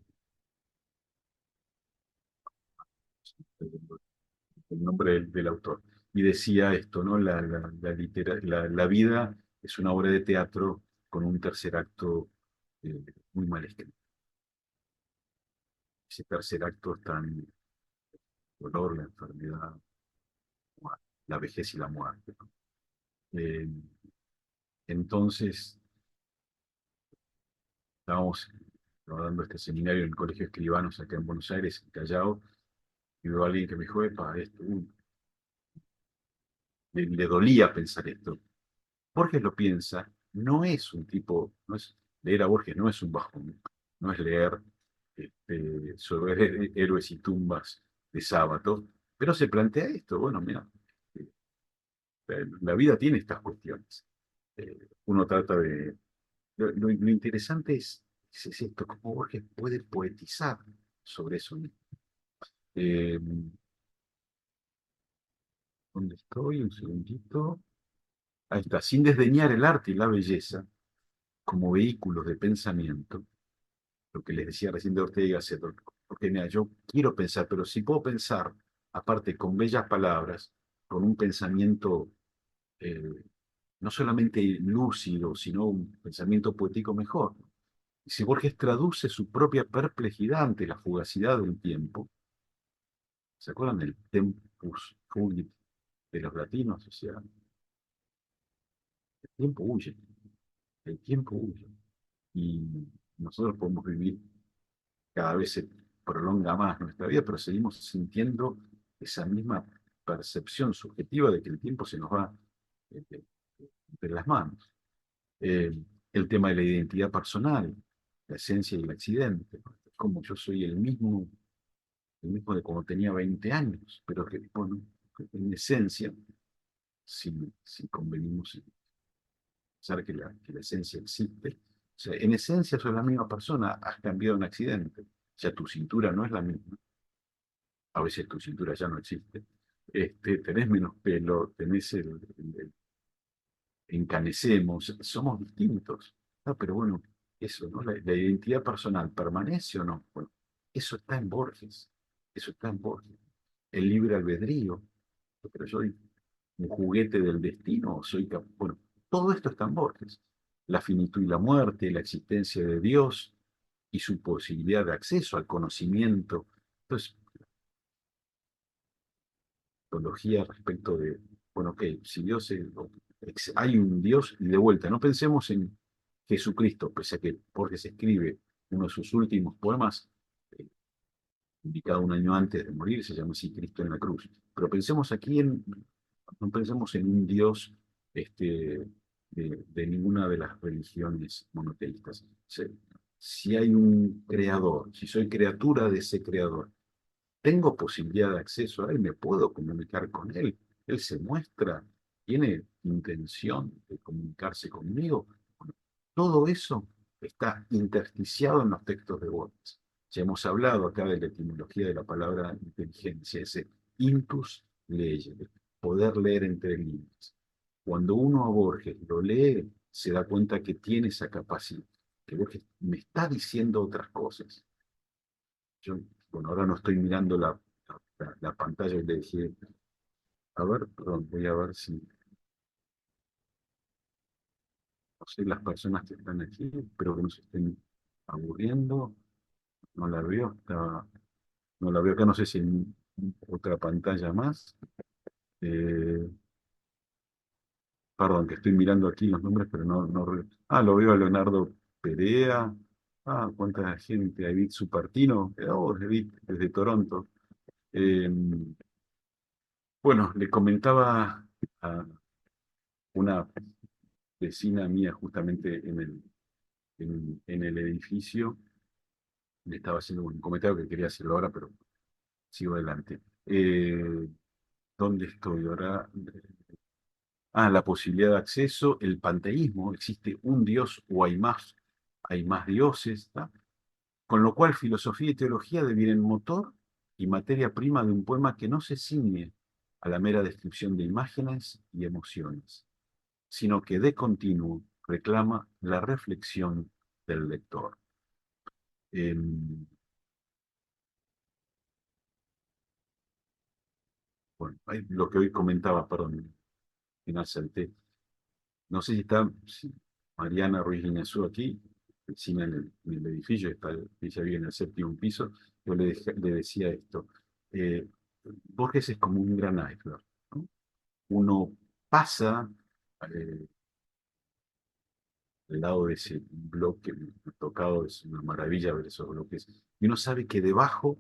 nombre del autor. Y decía esto, ¿no? La vida es una obra de teatro con un tercer acto muy mal escrito. Ese tercer acto está en el dolor, la enfermedad, la vejez y la muerte, ¿no? Eh, entonces, estábamos dando este seminario en el Colegio de Escribanos acá en Buenos Aires, en Callao, y veo a alguien que me dijo, epa, esto, le dolía pensar esto. Borges lo piensa, no es un tipo, no es, leer a Borges no es un bajón, no es leer sobre héroes y tumbas de sábado, pero se plantea esto, bueno, mira, la vida tiene estas cuestiones. Uno trata de... Lo interesante es esto, cómo Borges puede poetizar sobre eso mismo. Eh, ¿Dónde estoy? Un segundito. Ahí está, sin desdeñar el arte y la belleza como vehículos de pensamiento, lo que les decía recién de Ortega y Gasset, porque mira, yo quiero pensar, pero si puedo pensar, aparte con bellas palabras, con un pensamiento eh, no solamente lúcido, sino un pensamiento poético mejor. Y si Borges traduce su propia perplejidad ante la fugacidad del tiempo, ¿se acuerdan del tempus fugit de los latinos? O sea, el tiempo huye, el tiempo huye. Y nosotros podemos vivir, cada vez se prolonga más nuestra vida, pero seguimos sintiendo esa misma percepción subjetiva de que el tiempo se nos va de, de las manos. Eh, el tema de la identidad personal, la esencia y el accidente, ¿no? Como yo soy el mismo de cuando tenía 20 años, pero que, bueno, en esencia, si convenimos en pensar que la esencia existe, o sea, en esencia soy la misma persona, has cambiado un accidente, o sea, tu cintura no es la misma, a veces tu cintura ya no existe, tenés menos pelo, tenés encanecemos, somos distintos. Ah, pero bueno, eso, ¿no? La identidad personal, ¿permanece o no? Bueno, eso está en Borges, eso está en Borges. El libre albedrío, pero soy un juguete del destino, bueno, todo esto está en Borges. La finitud y la muerte, la existencia de Dios y su posibilidad de acceso al conocimiento. Entonces, teología respecto de, bueno, ok, si Dios hay un Dios, y de vuelta, no pensemos en Jesucristo, pese a que Borges escribe uno de sus últimos poemas, eh, indicado un año antes de morir, se llama así Cristo en la cruz. Pero pensemos aquí no pensemos en un Dios de ninguna de las religiones monoteístas. Si hay un creador, si soy criatura de ese creador, tengo posibilidad de acceso a él, me puedo comunicar con él, él se muestra, tiene intención de comunicarse conmigo. Bueno, todo eso está intersticiado en los textos de Borges. Ya hemos hablado acá de la etimología de la palabra inteligencia, ese intus legere, poder leer entre líneas. Cuando uno a Borges lo lee, se da cuenta que tiene esa capacidad, que Borges me está diciendo otras cosas. Yo, bueno, ahora no estoy mirando la pantalla y le dije, a ver, perdón, voy a ver si, no sé, las personas que están aquí, espero que no se estén aburriendo, no la veo, no la veo acá, no sé si en otra pantalla más. Eh, Perdón, que estoy mirando aquí los nombres, pero lo veo a Leonardo Perea, cuánta gente, a Edith Supartino, Edith, desde Toronto. Eh, bueno, le comentaba a una vecina mía justamente en el edificio, le estaba haciendo un comentario que quería hacerlo ahora, pero sigo adelante. ¿Dónde estoy ahora? La posibilidad de acceso, el panteísmo, existe un dios o hay más dioses, ¿tá? Con lo cual filosofía y teología devienen motor y materia prima de un poema que no se ciñe a la mera descripción de imágenes y emociones, sino que de continuo reclama la reflexión del lector. Eh, bueno, lo que hoy comentaba, perdón, final salté. No sé si está Mariana Ruiz Guiñazú aquí, encima en el edificio, ella vive en el séptimo piso. Yo le decía esto. eh, Borges es como un gran iceberg, ¿no? Uno pasa eh, al lado de ese bloque tocado, es una maravilla ver esos bloques, y uno sabe que debajo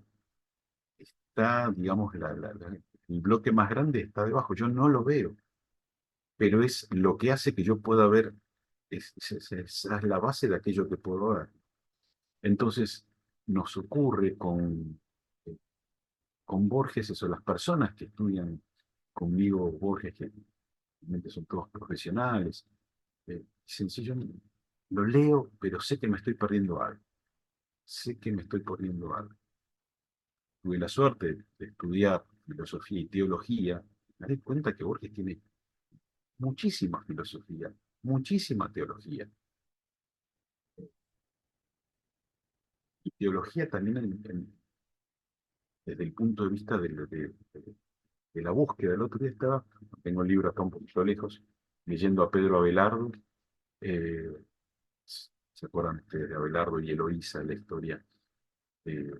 está, digamos, el bloque más grande está debajo. Yo no lo veo, pero es lo que hace que yo pueda ver, esa es la base de aquello que puedo ver. Entonces, nos ocurre con Borges, eso, las personas que estudian conmigo Borges, que realmente son todos profesionales, dicen, sí, yo lo leo, pero sé que me estoy perdiendo algo, sé que me estoy perdiendo algo. Tuve la suerte de estudiar filosofía y teología, me di cuenta que Borges tiene muchísima filosofía, muchísima teología. Y teología también desde el punto de vista de la búsqueda. El otro día tengo el libro acá un poquito lejos, leyendo a Pedro Abelardo. eh, ¿Se acuerdan ustedes de Abelardo y Eloísa, la eh,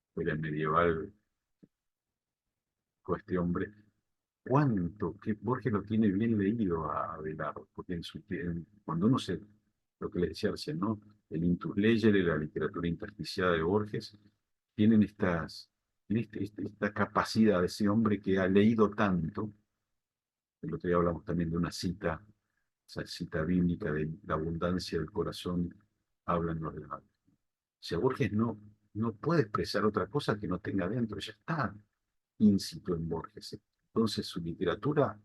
historia medieval con este hombre? ¿Cuánto que Borges lo tiene bien leído a Abelardo? Porque cuando uno lo que les decía recién, ¿no? El Intus Legere, la literatura intersticiada de Borges, tienen esta capacidad de ese hombre que ha leído tanto. El otro día hablamos también de una cita, esa cita bíblica de la abundancia del corazón, hablan los demás. Si a Borges no puede expresar otra cosa que no tenga dentro, ya está íncito en Borges. Entonces su literatura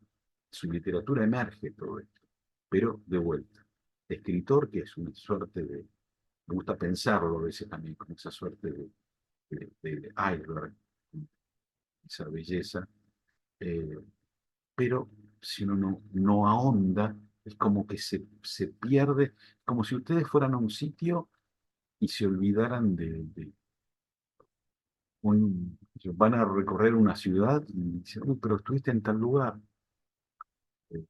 emerge todo esto. Pero de vuelta, escritor que es una suerte me gusta pensarlo a veces también como esa suerte de iceberg, esa belleza, eh, pero si uno no ahonda, es como que se pierde, como si ustedes fueran a un sitio y se olvidaran van a recorrer una ciudad y dicen, "Uy, pero estuviste en tal lugar". Eh,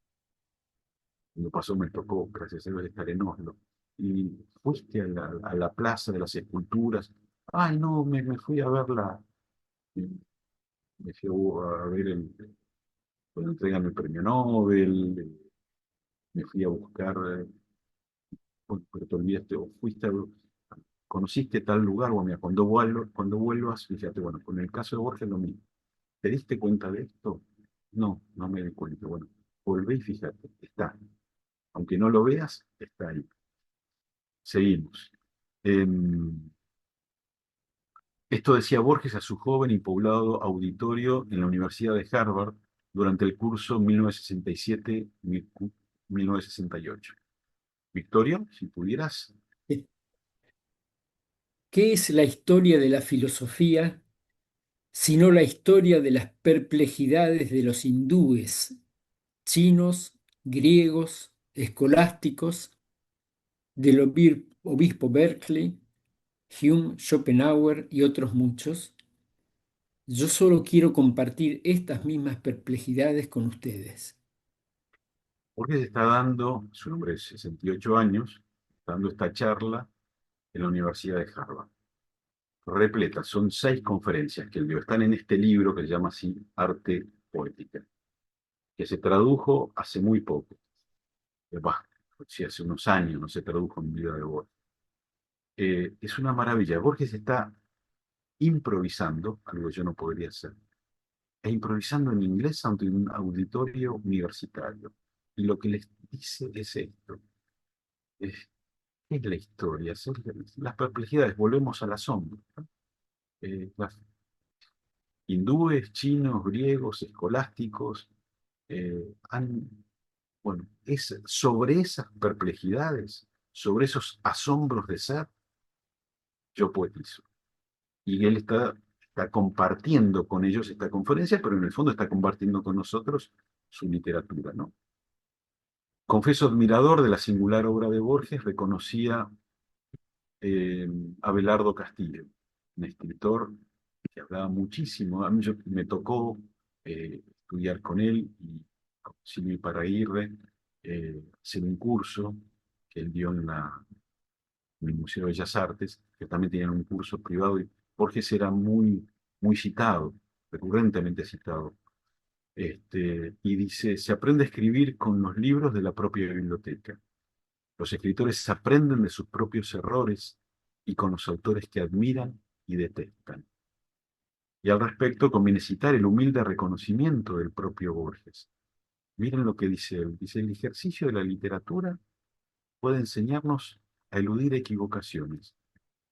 Lo pasó, me tocó, gracias a Dios, estar en Oslo. Y fuiste a la Plaza de las Esculturas. Ay, no, me fui a verla, me fui a ver cuando entregan el premio Nobel, me fui a buscar, pero te olvidaste, o conociste tal lugar, o mira, cuando vuelvas, fíjate, bueno, con el caso de Borges lo mismo. ¿Te diste cuenta de esto? No, no me di cuenta. Bueno, volvé y fíjate, está. Aunque no lo veas, está ahí. Seguimos. Em, Esto decía Borges a su joven y poblado auditorio en la Universidad de Harvard durante el curso 1967-1968. Victorio, si pudieras. ¿Qué es la historia de la filosofía sino la historia de las perplejidades de los hindúes, chinos, griegos, escolásticos, del obispo Berkeley, Hume, Schopenhauer y otros muchos? Yo solo quiero compartir estas mismas perplejidades con ustedes. Borges está dando, su nombre es 68 años, está dando esta charla en la Universidad de Harvard. Repleta, son 6 conferencias que él dio. Están en este libro que se llama así Arte Poética, que se tradujo hace muy poco. Bah, sí, hace unos años no se tradujo en vida de Borges. Es una maravilla. Borges está improvisando, algo que yo no podría hacer, e improvisando en inglés ante un auditorio universitario. Y lo que les dice es esto. ¿Qué es la historia? Son las perplejidades, volvemos al asombro, ¿no? Las hindúes, chinos, griegos, escolásticos, han, bueno, es sobre esas perplejidades, sobre esos asombros de ser, yo poetizo. Y él está compartiendo con ellos esta conferencia, pero en el fondo está compartiendo con nosotros su literatura, ¿no? Confeso admirador de la singular obra de Borges, reconocía eh, Abelardo Castillo, un escritor que hablaba muchísimo. A mí me tocó estudiar con él y con Silvio Iparraguirre, hacer un curso que él dio en el Museo de Bellas Artes, que también tenían un curso privado, y Borges era muy, muy citado, recurrentemente citado. Y dice, se aprende a escribir con los libros de la propia biblioteca. Los escritores aprenden de sus propios errores y con los autores que admiran y detestan. Y al respecto conviene citar el humilde reconocimiento del propio Borges. Miren lo que dice él. Dice, el ejercicio de la literatura puede enseñarnos a eludir equivocaciones,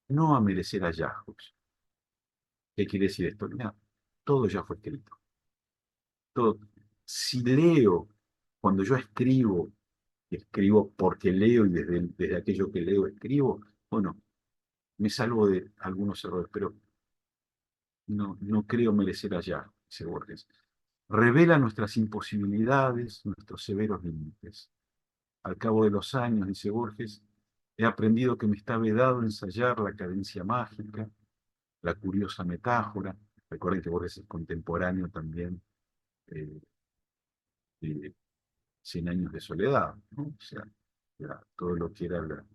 no a merecer hallazgos. ¿Qué quiere decir esto? Mira, todo ya fue escrito. Todo. Si leo, cuando yo escribo, escribo porque leo y desde aquello que leo escribo, bueno, me salvo de algunos errores, pero no creo merecer allá, dice Borges. Revela nuestras imposibilidades, nuestros severos límites. Al cabo de los años, dice Borges, he aprendido que me está vedado ensayar la cadencia mágica, la curiosa metáfora. Recuerden que Borges es contemporáneo también eh, de Cien años de soledad, ¿no? O sea, todo lo que era la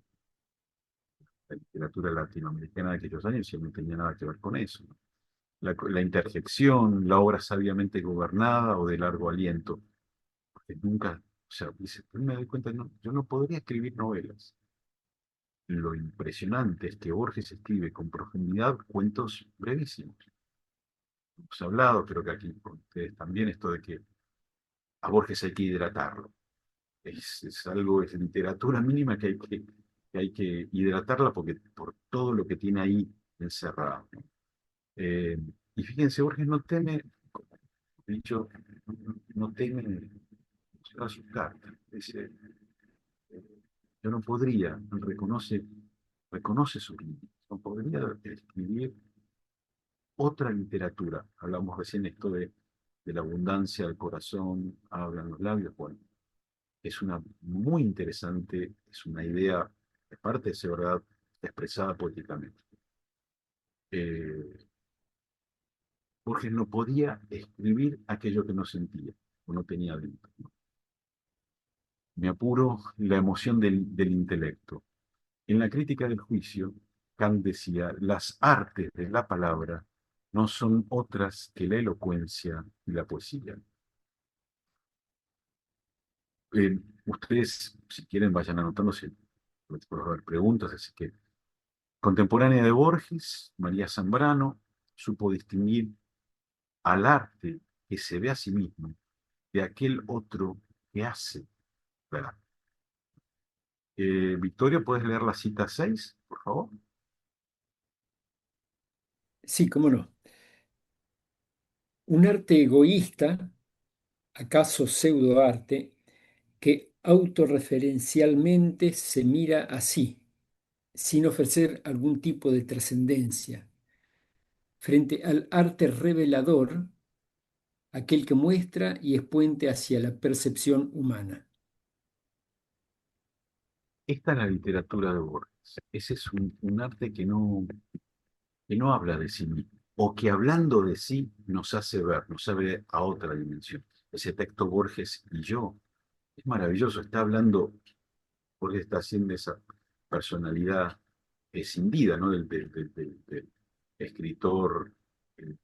literatura latinoamericana de aquellos años y no tenía nada que ver con eso, ¿no? La interjección, la obra sabiamente gobernada o de largo aliento, porque nunca, o sea, dice, pues me doy cuenta, no, yo no podría escribir novelas. Lo impresionante es que Borges escribe con profundidad cuentos brevísimos. Hemos hablado, creo que aquí con ustedes también, esto de que a Borges hay que hidratarlo. Es algo, es literatura mínima que hay que hidratarla porque, por todo lo que tiene ahí encerrado, ¿no? Eh, y fíjense, Borges no teme, como he dicho, no teme asustar. Dice, yo no podría, reconoce sus límites, no podría escribir otra literatura. Hablamos recién esto de la abundancia del corazón, hablan los labios. Bueno, es una muy interesante, es una idea, de parte de ser verdad, expresada poéticamente. Eh, Borges no podía escribir aquello que no sentía, o no tenía dentro, ¿no? Me apuro la emoción del intelecto. En la crítica del juicio, Kant decía, las artes de la palabra no son otras que la elocuencia y la poesía. Ustedes, si quieren, vayan anotándose, puede haber preguntas, así que contemporánea de Borges, María Zambrano supo distinguir al arte que se ve a sí mismo de aquel otro que hace, ¿verdad? Victoria, ¿puedes leer la cita 6, por favor? Sí, cómo no. Un arte egoísta, acaso pseudoarte, que autorreferencialmente se mira así, sin ofrecer algún tipo de trascendencia, frente al arte revelador, aquel que muestra y es puente hacia la percepción humana. Esta es la literatura de Borges. Ese es un arte que no habla de sí mismo, o que hablando de sí nos hace ver, nos abre a otra dimensión. Ese texto Borges y yo es maravilloso, está hablando, Borges está haciendo esa personalidad sin vida, ¿no? Del escritor eh,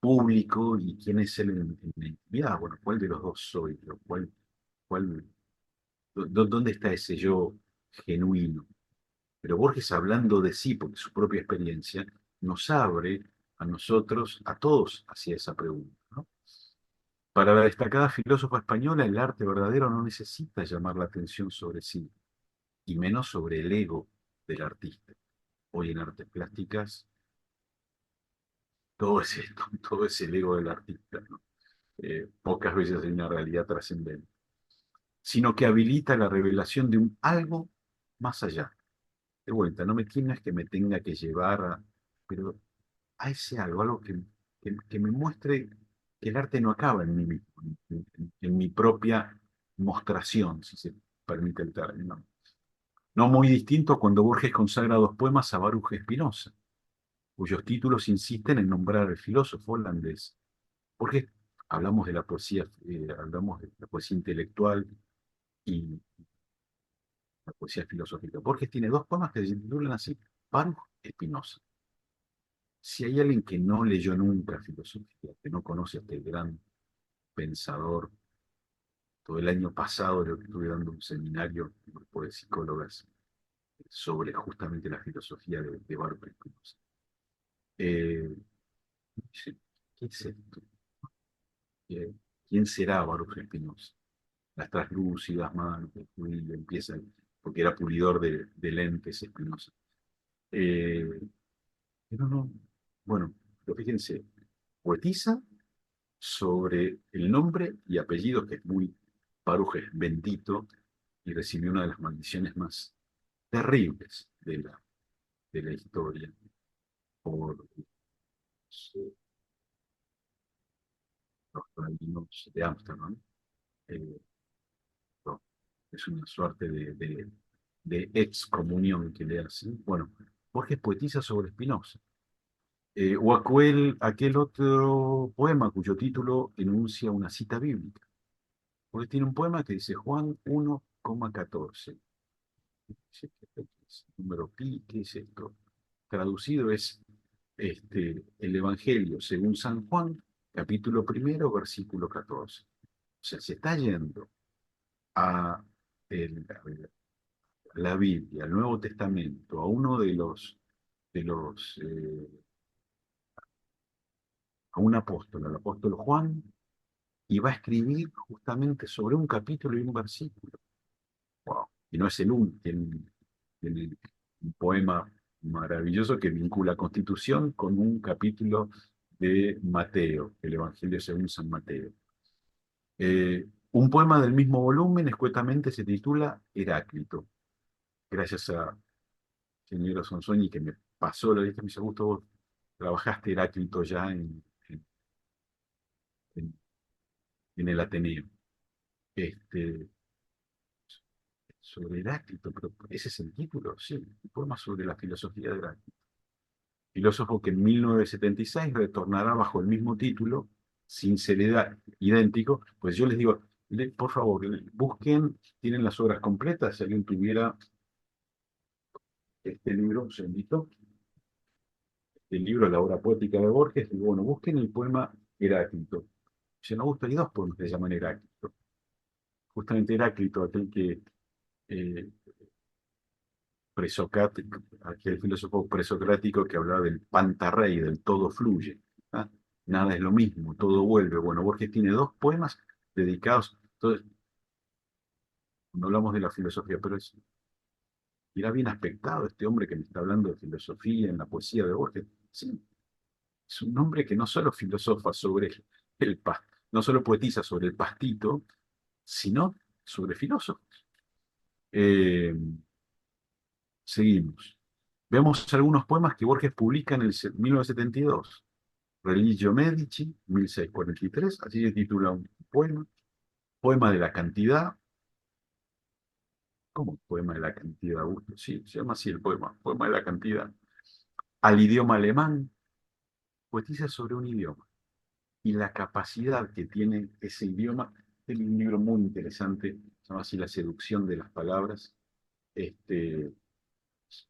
público y quién es él en la intimidad. Bueno, ¿cuál de los dos soy? ¿Cuál, dónde está ese yo genuino? Pero Borges hablando de sí, porque su propia experiencia nos abre a nosotros, a todos, hacia esa pregunta, ¿no? Para la destacada filósofa española, el arte verdadero no necesita llamar la atención sobre sí, y menos sobre el ego del artista. Hoy en artes plásticas, todo es esto, todo es el ego del artista, ¿no? Pocas veces hay una realidad trascendente, sino que habilita la revelación de un algo más allá. De vuelta, no es que me tenga que llevar a, pero a ese algo, algo que me muestre que el arte no acaba en mí mismo, en mi propia mostración, si se permite el término. No muy distinto cuando Borges consagra dos poemas a Baruch Spinoza, cuyos títulos insisten en nombrar al filósofo holandés. Borges, hablamos de la poesía intelectual y la poesía filosófica. Borges tiene dos poemas que se titulan así, Baruch Spinoza. Si hay alguien que no leyó nunca filosofía, que no conoce a este gran pensador, todo el año pasado yo estuve dando un seminario en un grupo de psicólogas sobre justamente la filosofía de Baruch Spinoza. Eh, ¿Qué es esto? Eh, ¿Quién será Baruch Spinoza? Las traslúcidas manos de Julio empiezan, porque era pulidor de lentes Spinoza. Pero no, bueno, Pero fíjense, poetiza sobre el nombre y apellido, que es muy Baruch es bendito, y recibió una de las maldiciones más terribles de la historia por los rabinos de Ámsterdam. Eh, no, es una suerte de excomunión que le hacen. Bueno, Borges poetiza sobre Spinoza. O aquel otro poema cuyo título enuncia una cita bíblica. Porque tiene un poema que dice Juan 1,14. Número pi, ¿qué es esto? Traducido es el Evangelio según San Juan, capítulo primero, versículo 14. O sea, se está yendo a, a la Biblia, al Nuevo Testamento, a uno de los a un apóstol, al apóstol Juan, y va a escribir justamente sobre un capítulo y un versículo. Wow. Y no es el único, tiene un poema maravilloso que vincula Constitución con un capítulo de Mateo, el Evangelio según San Mateo. Un poema del mismo volumen, escuetamente, se titula Heráclito. Gracias a señora Sonsoni que me pasó la lista, me dice, Augusto, vos trabajaste Heráclito ya en, en el Ateneo. Este, sobre Heráclito, pero ese es el título, sí, un poema sobre la filosofía de Heráclito. Filósofo que en 1976 retornará bajo el mismo título, sin ser idéntico. Pues yo les digo, por favor, busquen, tienen las obras completas, si alguien tuviera este libro, un segundito, el libro La obra poética de Borges, y bueno, busquen el poema Heráclito. Si no gusta, hay dos poemas que se llaman Heráclito. Justamente Heráclito, aquel que eh, aquel filósofo presocrático que hablaba del pantarrey, del todo fluye. ¿Ah? Nada es lo mismo, todo vuelve. Bueno, Borges tiene dos poemas dedicados. Entonces, no hablamos de la filosofía, pero irá bien aspectado este hombre que me está hablando de filosofía en la poesía de Borges. Sí, es un hombre que no solo filosofa sobre el no solo poetiza sobre el pastito, sino sobre filósofos. Eh, Seguimos. Vemos algunos poemas que Borges publica en el 1972. Religio Medici, 1643, así se titula un poema. Poema de la cantidad. ¿Cómo poema de la cantidad, Augusto? Sí, se llama así el poema, poema de la cantidad. Al idioma alemán, poetiza sobre un idioma y la capacidad que tiene ese idioma. Es un libro muy interesante, se llama así La seducción de las palabras. Este,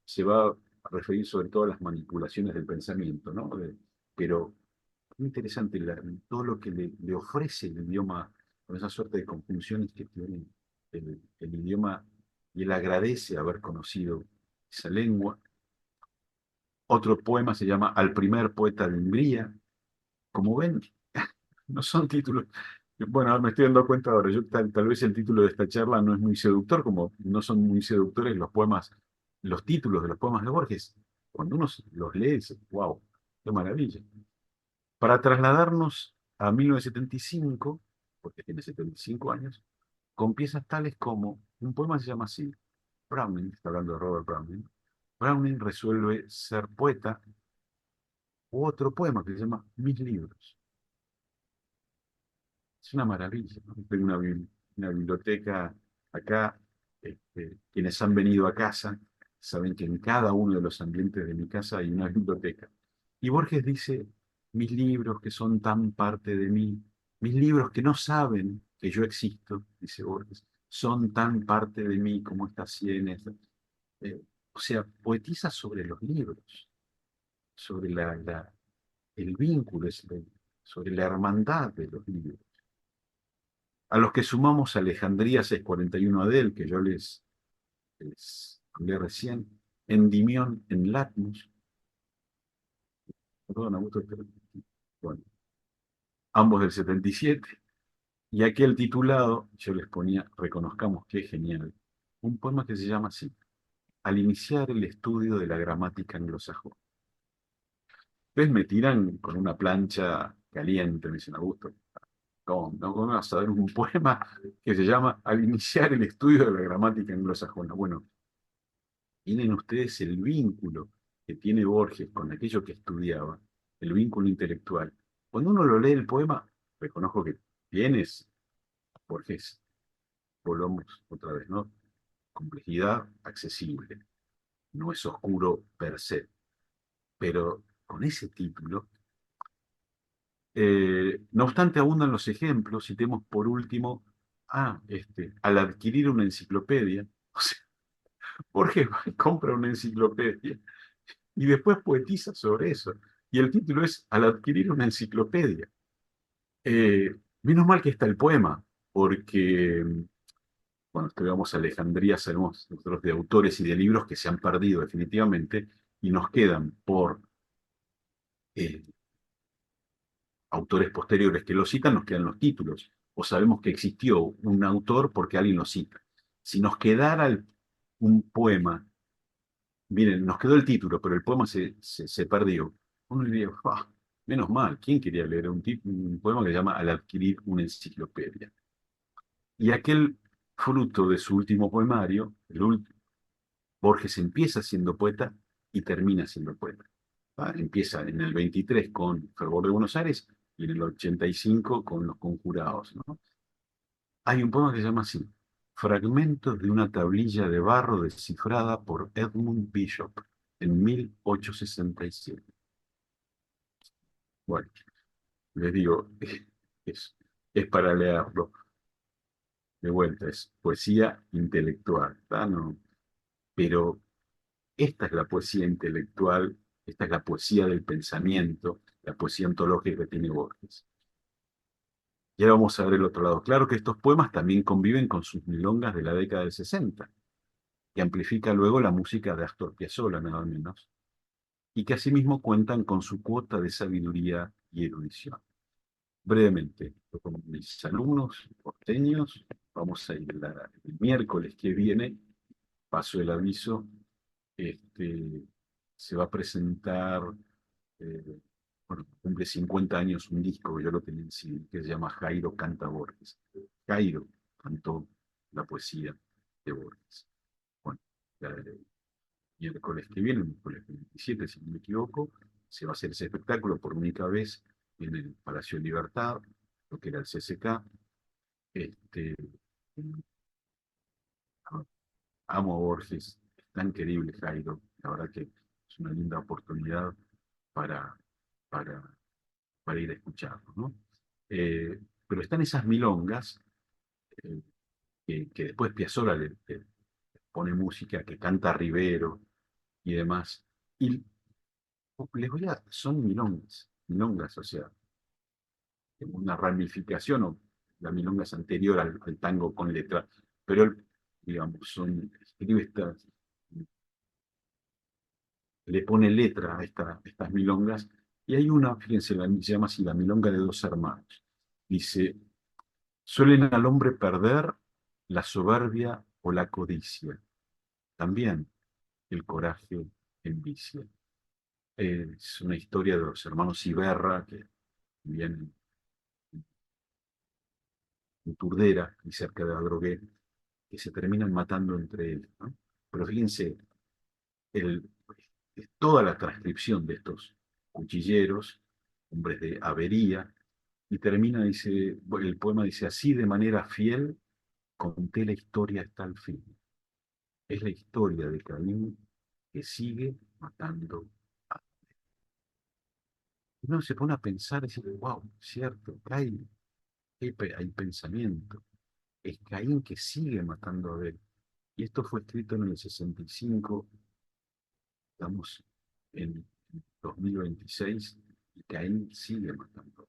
Se va a referir sobre todo a las manipulaciones del pensamiento, ¿no? Pero es interesante todo lo que le ofrece el idioma, con esa suerte de conjunciones que tiene el idioma, y él agradece haber conocido esa lengua. Otro poema se llama Al primer poeta de Hungría. Como ven, no son títulos. Bueno, ahora me estoy dando cuenta ahora, tal vez el título de esta charla no es muy seductor, como no son muy seductores los poemas, los títulos de los poemas de Borges. Cuando uno los lee, dice, wow, qué maravilla. Para trasladarnos a 1975, porque tiene 75 años, con piezas tales como, un poema se llama así, Browning, está hablando de Robert Browning. Browning resuelve ser poeta, u otro poema que se llama Mis libros. Es una maravilla, ¿no? Tengo una biblioteca acá. Quienes han venido a casa saben que en cada uno de los ambientes de mi casa hay una biblioteca. Y Borges dice, mis libros que son tan parte de mí, mis libros que no saben que yo existo, dice Borges, son tan parte de mí como estas sienes. O sea, poetiza sobre los libros, sobre el vínculo, sobre la hermandad de los libros. A los que sumamos Alejandría 641 Adel, que yo les hablé recién, Endymión en Latmus, perdón, Augusto, bueno, ambos del 77, y aquel titulado, yo les ponía, reconozcamos que es genial, un poema que se llama así, Al iniciar el estudio de la gramática anglosajona. Ustedes me tiran con una plancha caliente, me dicen, Augusto, ¿cómo me vas a dar un poema que se llama Al iniciar el estudio de la gramática anglosajona? Bueno, tienen ustedes el vínculo que tiene Borges con aquello que estudiaba, el vínculo intelectual. Cuando uno lo lee el poema, reconozco que tienes, Borges, volvamos otra vez, ¿no? Complejidad accesible, no es oscuro per se, pero con ese título, no obstante abundan los ejemplos, citemos por último, al adquirir una enciclopedia, o sea, Borges va y compra una enciclopedia y después poetiza sobre eso. Y el título es Al adquirir una enciclopedia. Menos mal que está el poema, porque cuando estudiamos Alejandría sabemos nosotros de autores y de libros que se han perdido definitivamente y nos quedan por eh, autores posteriores que lo citan, nos quedan los títulos. O sabemos que existió un autor porque alguien lo cita. Si nos quedara un poema, miren, nos quedó el título, pero el poema se perdió. Uno diría, "Ah, menos mal, ¿quién quería leer un poema que se llama Al adquirir una enciclopedia? Y aquel fruto de su último poemario, Borges empieza siendo poeta y termina siendo poeta. Empieza en el 23 con Fervor de Buenos Aires y en el 85 con Los Conjurados, ¿no? Hay un poema que se llama así, Fragmentos de una tablilla de barro descifrada por Edmund Bishop en 1867. Bueno, les digo, es, es para leerlo. De vuelta, es poesía intelectual, ¿tá? No, pero esta es la poesía intelectual, esta es la poesía del pensamiento, la poesía ontológica que tiene Borges. Y ahora vamos a ver el otro lado. Claro que estos poemas también conviven con sus milongas de la década del 60, que amplifica luego la música de Astor Piazzolla, nada menos, y que asimismo cuentan con su cuota de sabiduría y erudición. Brevemente, con mis alumnos porteños, vamos a ir el miércoles que viene, paso el aviso, este, se va a presentar, eh, bueno, cumple 50 años un disco que yo lo tenía en CD, que se llama Jairo Canta Borges. Jairo cantó la poesía de Borges. Bueno, el miércoles que viene, el miércoles 27, si no me equivoco, se va a hacer ese espectáculo por única vez en el Palacio de Libertad, lo que era el CCK. Este, amo a Borges, es tan querible Jairo, la verdad que es una linda oportunidad para, para, para ir a escucharlo, ¿no? Pero están esas milongas eh, que después Piazzolla le pone música, que canta Rivero y demás. Y les voy a, son milongas, milongas, o sea, una ramificación, o la milonga es anterior al tango con letra, pero él, digamos, escribe estas, le pone letra a estas milongas, y hay una, fíjense, se llama así, la milonga de dos hermanos. Dice, suelen al hombre perder la soberbia o la codicia, también el coraje envicia. Es una historia de los hermanos Iberra, que viven en Turdera, y cerca de Adrogué, que se terminan matando entre ellos, ¿no? Pero fíjense, el, toda la transcripción de estos cuchilleros, hombres de avería, y termina, dice, el poema dice, así de manera fiel conté la historia hasta el fin. Es la historia de Caín que sigue matando a... Y uno se pone a pensar y dice, wow, cierto, hay pensamiento. Es Caín que sigue matando a Abel. Y esto fue escrito en el 65, estamos en 2026, y Caín sigue matando.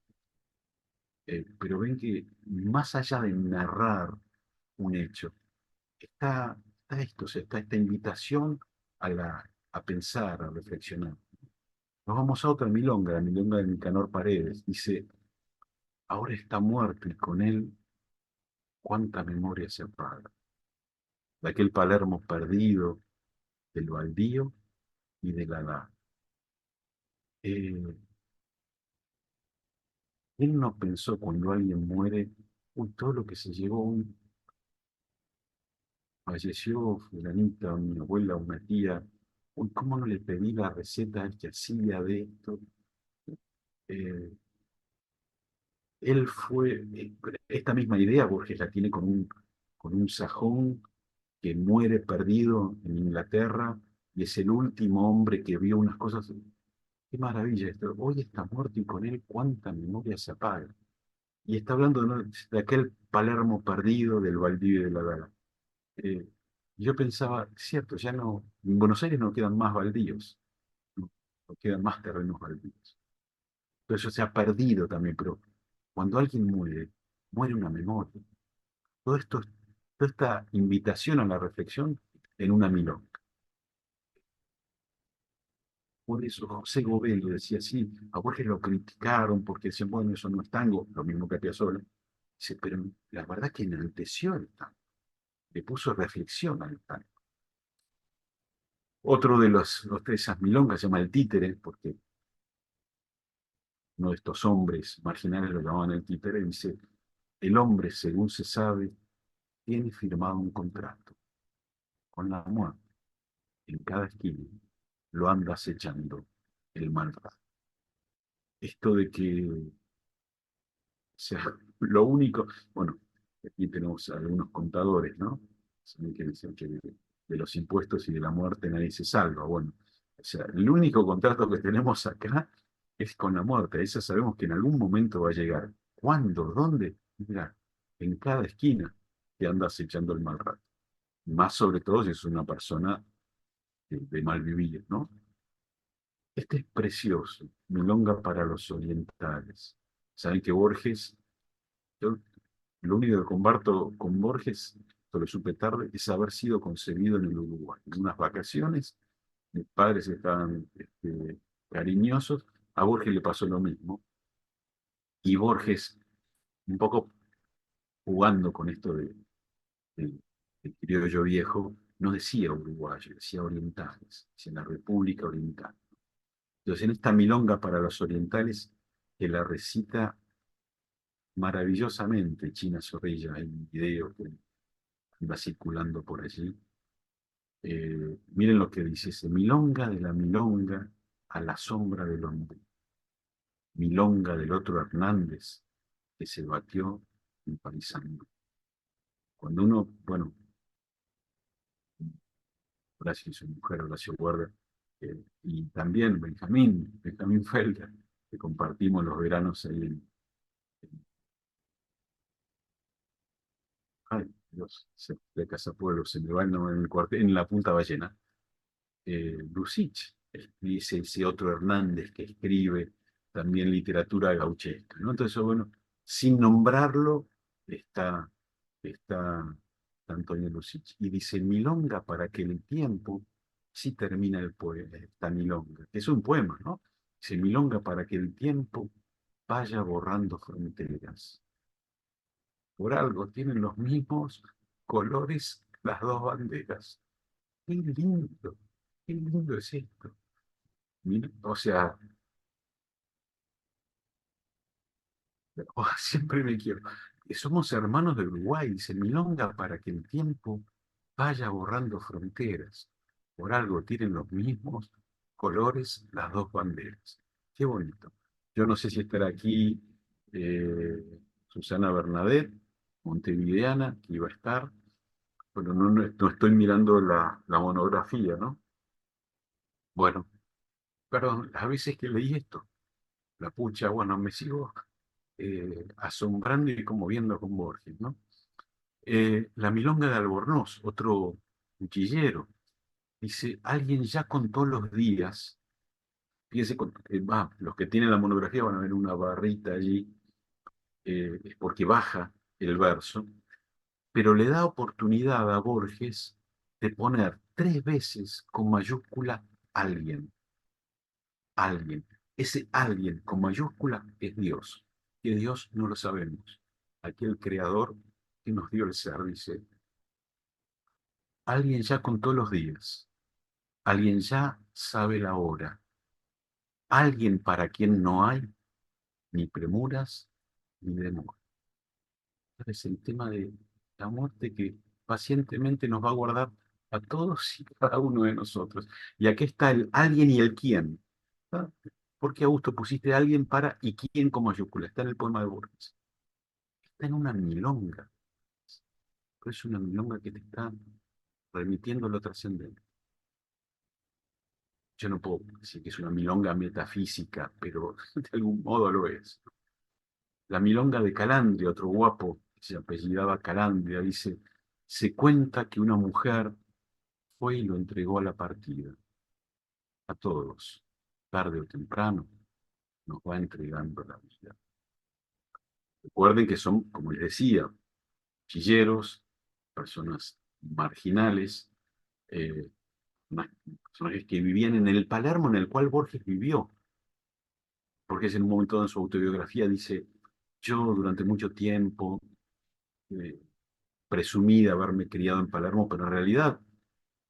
Pero ven que más allá de narrar un hecho, está esto, o sea, está esta invitación a pensar, a reflexionar. Nos vamos a otra milonga, la milonga de Nicanor Paredes. Dice, ahora está muerto y con él cuánta memoria se apaga. De aquel Palermo perdido, del baldío y de la edad. eh, él no pensó cuando alguien muere, uy, todo lo que se llevó, uy, falleció fulanita, mi abuela, una tía, uy, ¿cómo no le pedí la receta al que hacía de esto? Eh, Él fue, esta misma idea Borges la tiene con un sajón que muere perdido en Inglaterra y es el último hombre que vio unas cosas. Qué maravilla esto. Hoy está muerto y con él cuánta memoria se apaga. Y está hablando de aquel Palermo perdido del Valdivia de la Gala. Yo pensaba, cierto, ya no, en Buenos Aires no quedan más baldíos, no, no quedan más terrenos baldíos. Pero eso se ha perdido también, pero cuando alguien muere, muere una memoria. Todo esto, toda esta invitación a la reflexión en una milonga. Por eso José Govelo decía así, a Borges lo criticaron porque decían, bueno, eso no es tango, lo mismo que a Piazzolla. Dice, pero la verdad que enalteció el tango, le puso reflexión al tango. Otro de de esas milongas se llama El Títere, porque uno de estos hombres marginales lo llamaban El Títere, y dice, el hombre, según se sabe, tiene firmado un contrato con la muerte. En cada esquina lo anda acechando el mal rato. Esto de que, o sea, lo único, bueno, aquí tenemos algunos contadores, ¿no? Saben que dicen que de los impuestos y de la muerte nadie se salva. Bueno, o sea, el único contrato que tenemos acá es con la muerte. Esa sabemos que en algún momento va a llegar. ¿Cuándo? ¿Dónde? Mira, en cada esquina te anda acechando el mal rato. Más sobre todo si es una persona de mal vivir, ¿no? Este es precioso, Milonga para los orientales. Saben que Borges, yo lo único que comparto con Borges, esto lo supe tarde, es haber sido concebido en el Uruguay. En unas vacaciones, mis padres estaban cariñosos, a Borges le pasó lo mismo. Y Borges, un poco jugando con esto del criollo viejo, no decía uruguayo, decía orientales, decía la República Oriental. Entonces, en esta milonga para los orientales, que la recita maravillosamente China Zorrilla, hay un video que va circulando por allí. Miren lo que dice, ese milonga de la milonga a la sombra del hombre, milonga del otro Hernández que se batió en Paysandú. Cuando uno, bueno, Horacio y su mujer, Horacio Guarda, y también Benjamín Felder, que compartimos los veranos ahí ay, Dios, de Casa Pueblo, se me va el nombre en el cuartel, en la Punta Ballena, Lucich, dice ese otro Hernández que escribe también literatura gauchesca, ¿no? Entonces, bueno, sin nombrarlo, está, está Antonio Lucich. Y dice, milonga para que el tiempo, sí termina el poema, esta milonga, que es un poema, ¿no? Dice, milonga para que el tiempo vaya borrando fronteras. Por algo tienen los mismos colores las dos banderas. Qué lindo es esto. O sea, siempre me quiero. Somos hermanos de Uruguay, dice Milonga, para que el tiempo vaya borrando fronteras. Por algo tienen los mismos colores las dos banderas. Qué bonito. Yo no sé si estará aquí eh, Susana Bernadette, montevideana, que iba a estar. Bueno, no estoy mirando la monografía, ¿no? Bueno, perdón, a veces que leí esto, la pucha, bueno, me sigo asombrando y conmoviendo con Borges, ¿no? La Milonga de Albornoz, otro cuchillero, dice, alguien ya contó los días, fíjense, los que tienen la monografía van a ver una barrita allí, es porque baja el verso, pero le da oportunidad a Borges de poner tres veces con mayúscula alguien, alguien. Ese alguien con mayúscula es Dios. Que Dios no lo sabemos. Aquel creador que nos dio el ser, dice, alguien ya contó los días, alguien ya sabe la hora, alguien para quien no hay ni premuras ni demora. Es el tema de la muerte que pacientemente nos va a guardar a todos y cada uno de nosotros. Y aquí está el alguien y el quién. ¿Ah? ¿Por qué, Augusto, pusiste alguien para y quién con mayúscula? Está en el poema de Borges. Está en una milonga. Pero es una milonga que te está remitiendo a lo trascendente. Yo no puedo decir que es una milonga metafísica, pero de algún modo lo es. La milonga de Calandria, otro guapo que se apellidaba Calandria, dice, se cuenta que una mujer fue y lo entregó a la partida. A todos, tarde o temprano, nos va entregando la vida. Recuerden que son, como les decía, chilleros, personas marginales, eh, personajes que vivían en el Palermo en el cual Borges vivió. Borges en un momento dado en su autobiografía dice, yo durante mucho tiempo eh, presumí de haberme criado en Palermo, pero en realidad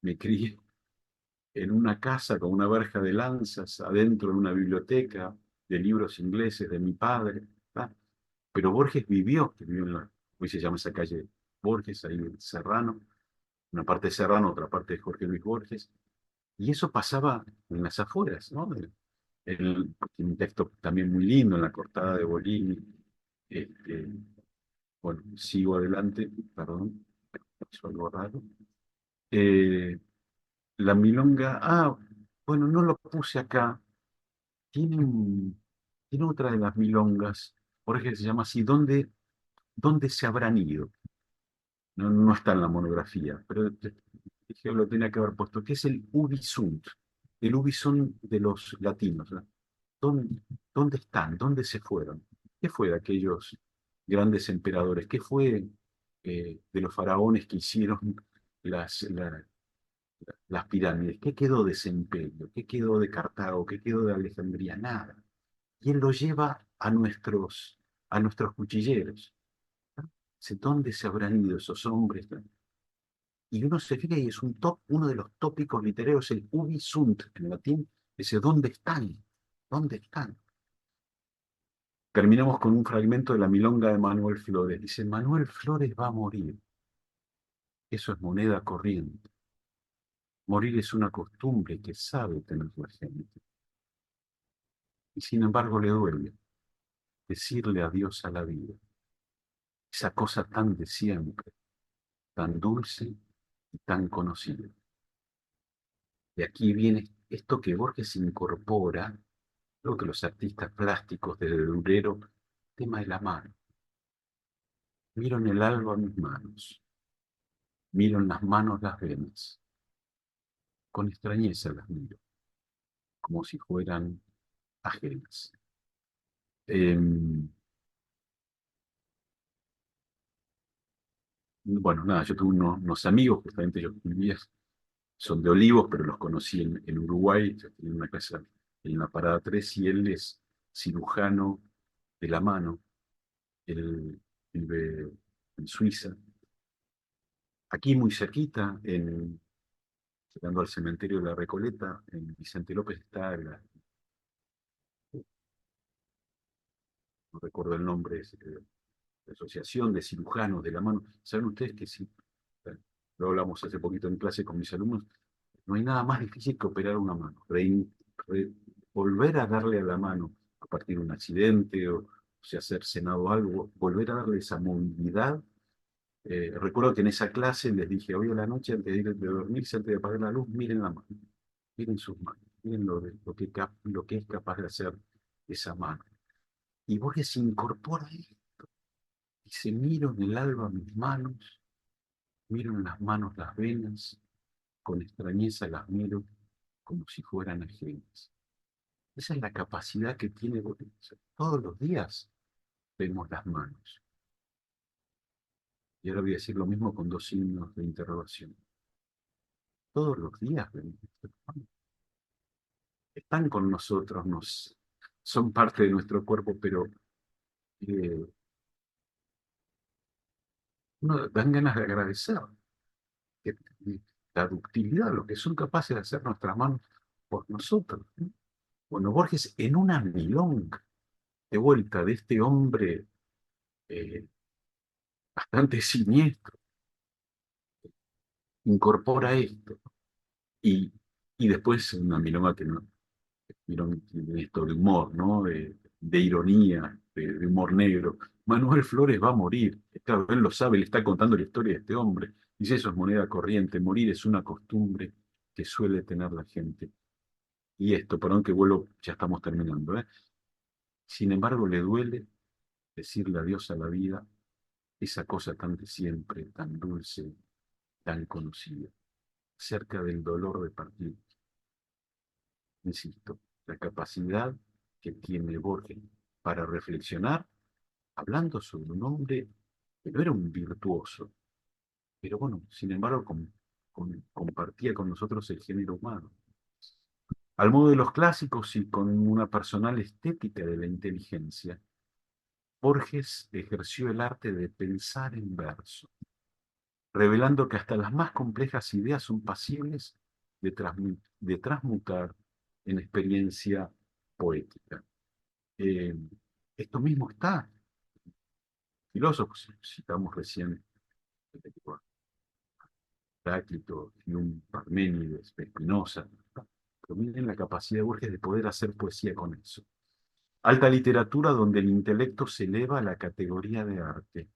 me crié en una casa con una verja de lanzas, adentro de una biblioteca de libros ingleses de mi padre. ¿Tá? Pero Borges vivió en la, hoy se llama esa calle Borges, ahí en Serrano, una parte de Serrano, otra parte de Jorge Luis Borges, y eso pasaba en las afueras, ¿no? Un texto también muy lindo en la cortada de Bolini. Este, bueno, sigo adelante, perdón, es algo raro. Eh, la milonga, bueno, no lo puse acá. Tiene, tiene otra de las milongas, por ejemplo, se llama así, ¿dónde se habrán ido? No, no está en la monografía, pero dije, lo tenía que haber puesto, que es el Ubisunt de los latinos, ¿no? ¿Dónde, dónde están? ¿Dónde se fueron? ¿Qué fue de aquellos grandes emperadores? ¿Qué fue de los faraones que hicieron las, la- las pirámides? ¿Qué quedó de ese imperio? ¿Qué quedó de Cartago? ¿Qué quedó de Alejandría? Nada. Y él lo lleva a nuestros cuchilleros. ¿No? Dice, ¿dónde se habrán ido esos hombres? ¿No? Y uno se fija y es uno de los tópicos literarios, el ubi sunt en latín, dice, ¿dónde están? ¿Dónde están? Terminamos con un fragmento de la milonga de Manuel Flores. Dice, Manuel Flores va a morir. Eso es moneda corriente. Morir es una costumbre que sabe tener la gente. Y sin embargo le duele decirle adiós a la vida. Esa cosa tan de siempre, tan dulce y tan conocida. De aquí viene esto que Borges incorpora, lo que los artistas plásticos desde Durero, el tema de la mano. Miro en el alba mis manos, miro en las manos las venas, con extrañeza las miro, como si fueran ajenas. Bueno, nada, yo tuve unos amigos, justamente ellos vivían, son de Olivos, pero los conocí en Uruguay, yo tenía una casa en la Parada 3 y él es cirujano de la mano, él vive en Suiza, aquí muy cerquita, llegando al cementerio de la Recoleta, en Vicente López está no recuerdo el nombre, la Asociación de Cirujanos de la Mano. ¿Saben ustedes que sí? Lo hablamos hace poquito en clase con mis alumnos, no hay nada más difícil que operar una mano, re- volver a darle a la mano a partir de un accidente o sea, hacer cenado algo, volver a darle esa movilidad. Recuerdo que en esa clase les dije, hoy a la noche antes de ir de dormirse, antes de apagar la luz, miren la mano, miren sus manos, miren lo que es capaz de hacer esa mano. Y Borges incorpora esto, dice, miro en el alba mis manos, miro en las manos las venas, con extrañeza las miro como si fueran ajenas. Esa es la capacidad que tiene Borges. Todos los días vemos las manos. Y ahora voy a decir lo mismo con dos signos de interrogación. Todos los días vemos las manos. Están con nosotros, son parte de nuestro cuerpo, pero eh, uno dan ganas de agradecer que, la ductilidad, lo que son capaces de hacer nuestras manos por nosotros. ¿No? Bueno, Borges en una milonga de vuelta de este hombre eh, bastante siniestro, incorpora esto. Y, y después una milonga que no, tiene esto de humor, ¿no? De ironía, de humor negro. Manuel Flores va a morir. Claro, él lo sabe, le está contando la historia de este hombre. Dice, eso es moneda corriente, morir es una costumbre que suele tener la gente. Y esto, perdón que vuelo, ya estamos terminando, ¿eh? Sin embargo, le duele decirle adiós a la vida, esa cosa tan de siempre, tan dulce, tan conocida, cerca del dolor de partir. Insisto, la capacidad que tiene Borges para reflexionar, hablando sobre un hombre que no era un virtuoso, pero bueno, sin embargo, compartía con nosotros el género humano. Al modo de los clásicos y con una personal estética de la inteligencia, Borges ejerció el arte de pensar en verso, revelando que hasta las más complejas ideas son pasibles de transmutar en experiencia poética. Eh, Esto mismo está, filósofos, citamos recién Heráclito, Hume, Parménides, Spinoza, pero miren la capacidad de Borges de poder hacer poesía con eso. Alta literatura donde el intelecto se eleva a la categoría de arte,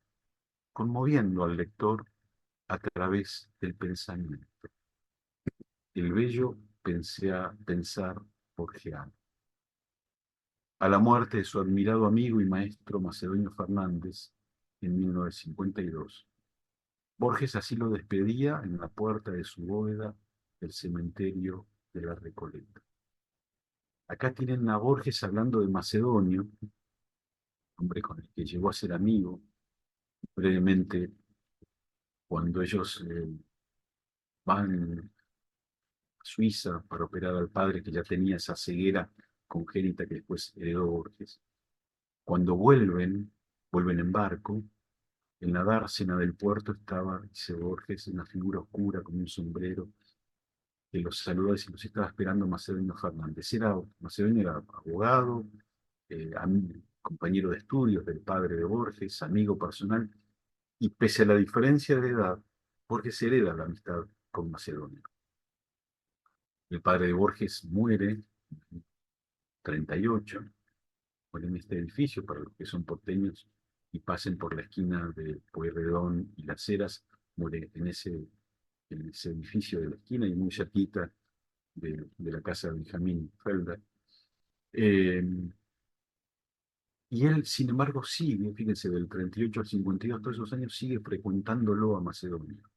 conmoviendo al lector a través del pensamiento. El bello pensar borgiano. A la muerte de su admirado amigo y maestro Macedonio Fernández en 1952, Borges así lo despedía en la puerta de su bóveda del cementerio de la Recoleta. Acá tienen a Borges hablando de Macedonio, hombre con el que llegó a ser amigo, brevemente cuando ellos van a Suiza para operar al padre que ya tenía esa ceguera congénita que después heredó Borges. Cuando vuelven en barco, en la dársena del puerto estaba, dice Borges, una figura oscura con un sombrero que los saludó y se los estaba esperando Macedonio Fernández. Macedonio era abogado, compañero de estudios del padre de Borges, amigo personal, y pese a la diferencia de edad, Borges hereda la amistad con Macedonio. El padre de Borges muere en 38, muere en este edificio, para los que son porteños y pasen por la esquina de Pueyrredón y Las Heras, muere en ese edificio de la esquina y muy cerquita de la casa de Benjamín Felder. Eh, y él, sin embargo, sigue, fíjense, del 38 al 52, todos esos años, sigue frecuentándolo a Macedonio.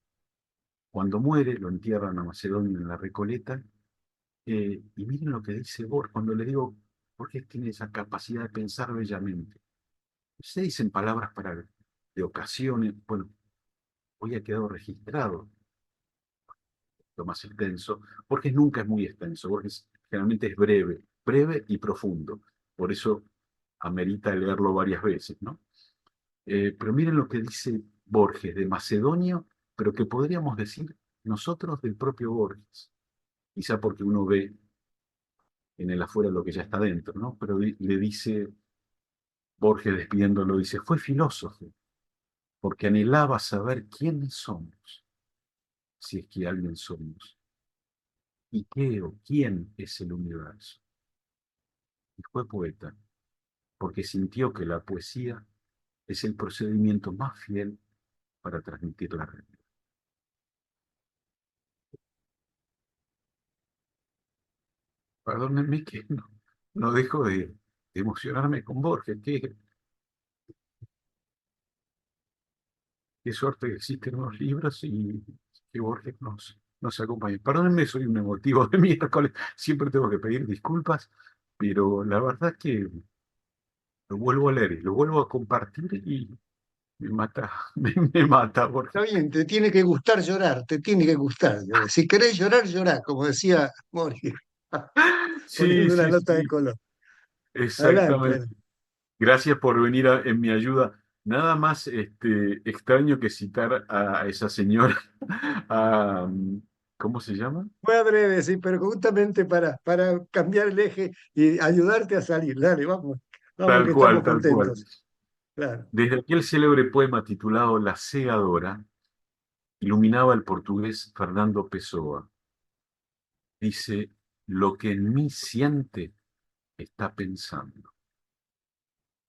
Cuando muere, lo entierran a Macedonio en la Recoleta, y miren lo que dice Borges, cuando le digo, Borges tiene esa capacidad de pensar bellamente. Se dicen palabras de ocasiones, bueno, hoy ha quedado registrado lo más extenso. Borges nunca es muy extenso, Borges generalmente es breve, breve y profundo. Por eso amerita leerlo varias veces, ¿no? Pero miren lo que dice Borges de Macedonio, pero que podríamos decir nosotros del propio Borges. Quizá porque uno ve en el afuera lo que ya está dentro, ¿no? Pero le dice Borges despidiéndolo, dice, fue filósofo, porque anhelaba saber quiénes somos, si es que alguien somos, y qué o quién es el universo. Y fue poeta, porque sintió que la poesía es el procedimiento más fiel para transmitir la realidad. Perdónenme que no dejo de emocionarme con Borges. Qué suerte que existen los libros y que Borges nos acompañe. Perdónenme, soy un emotivo de miércoles, siempre tengo que pedir disculpas, pero la verdad es que lo vuelvo a leer y lo vuelvo a compartir y me mata, me mata, Está Borges. bien, te tiene que gustar llorar, te tiene que gustar. Si querés llorar, llorá, como decía Borges, Sí, poniendo una sí, nota de sí, color. Adelante. exactamente. Gracias por venir en mi ayuda. Nada más extraño que citar a esa señora, a ¿Cómo se llama? Fue a breve, sí, pero justamente para cambiar el eje y ayudarte a salir. Dale, vamos, vamos que Tal estamos cual, tal cual. contentos. Claro. Desde aquel célebre poema titulado La Segadora, iluminaba el portugués Fernando Pessoa. Dice, lo que en mí siente está pensando.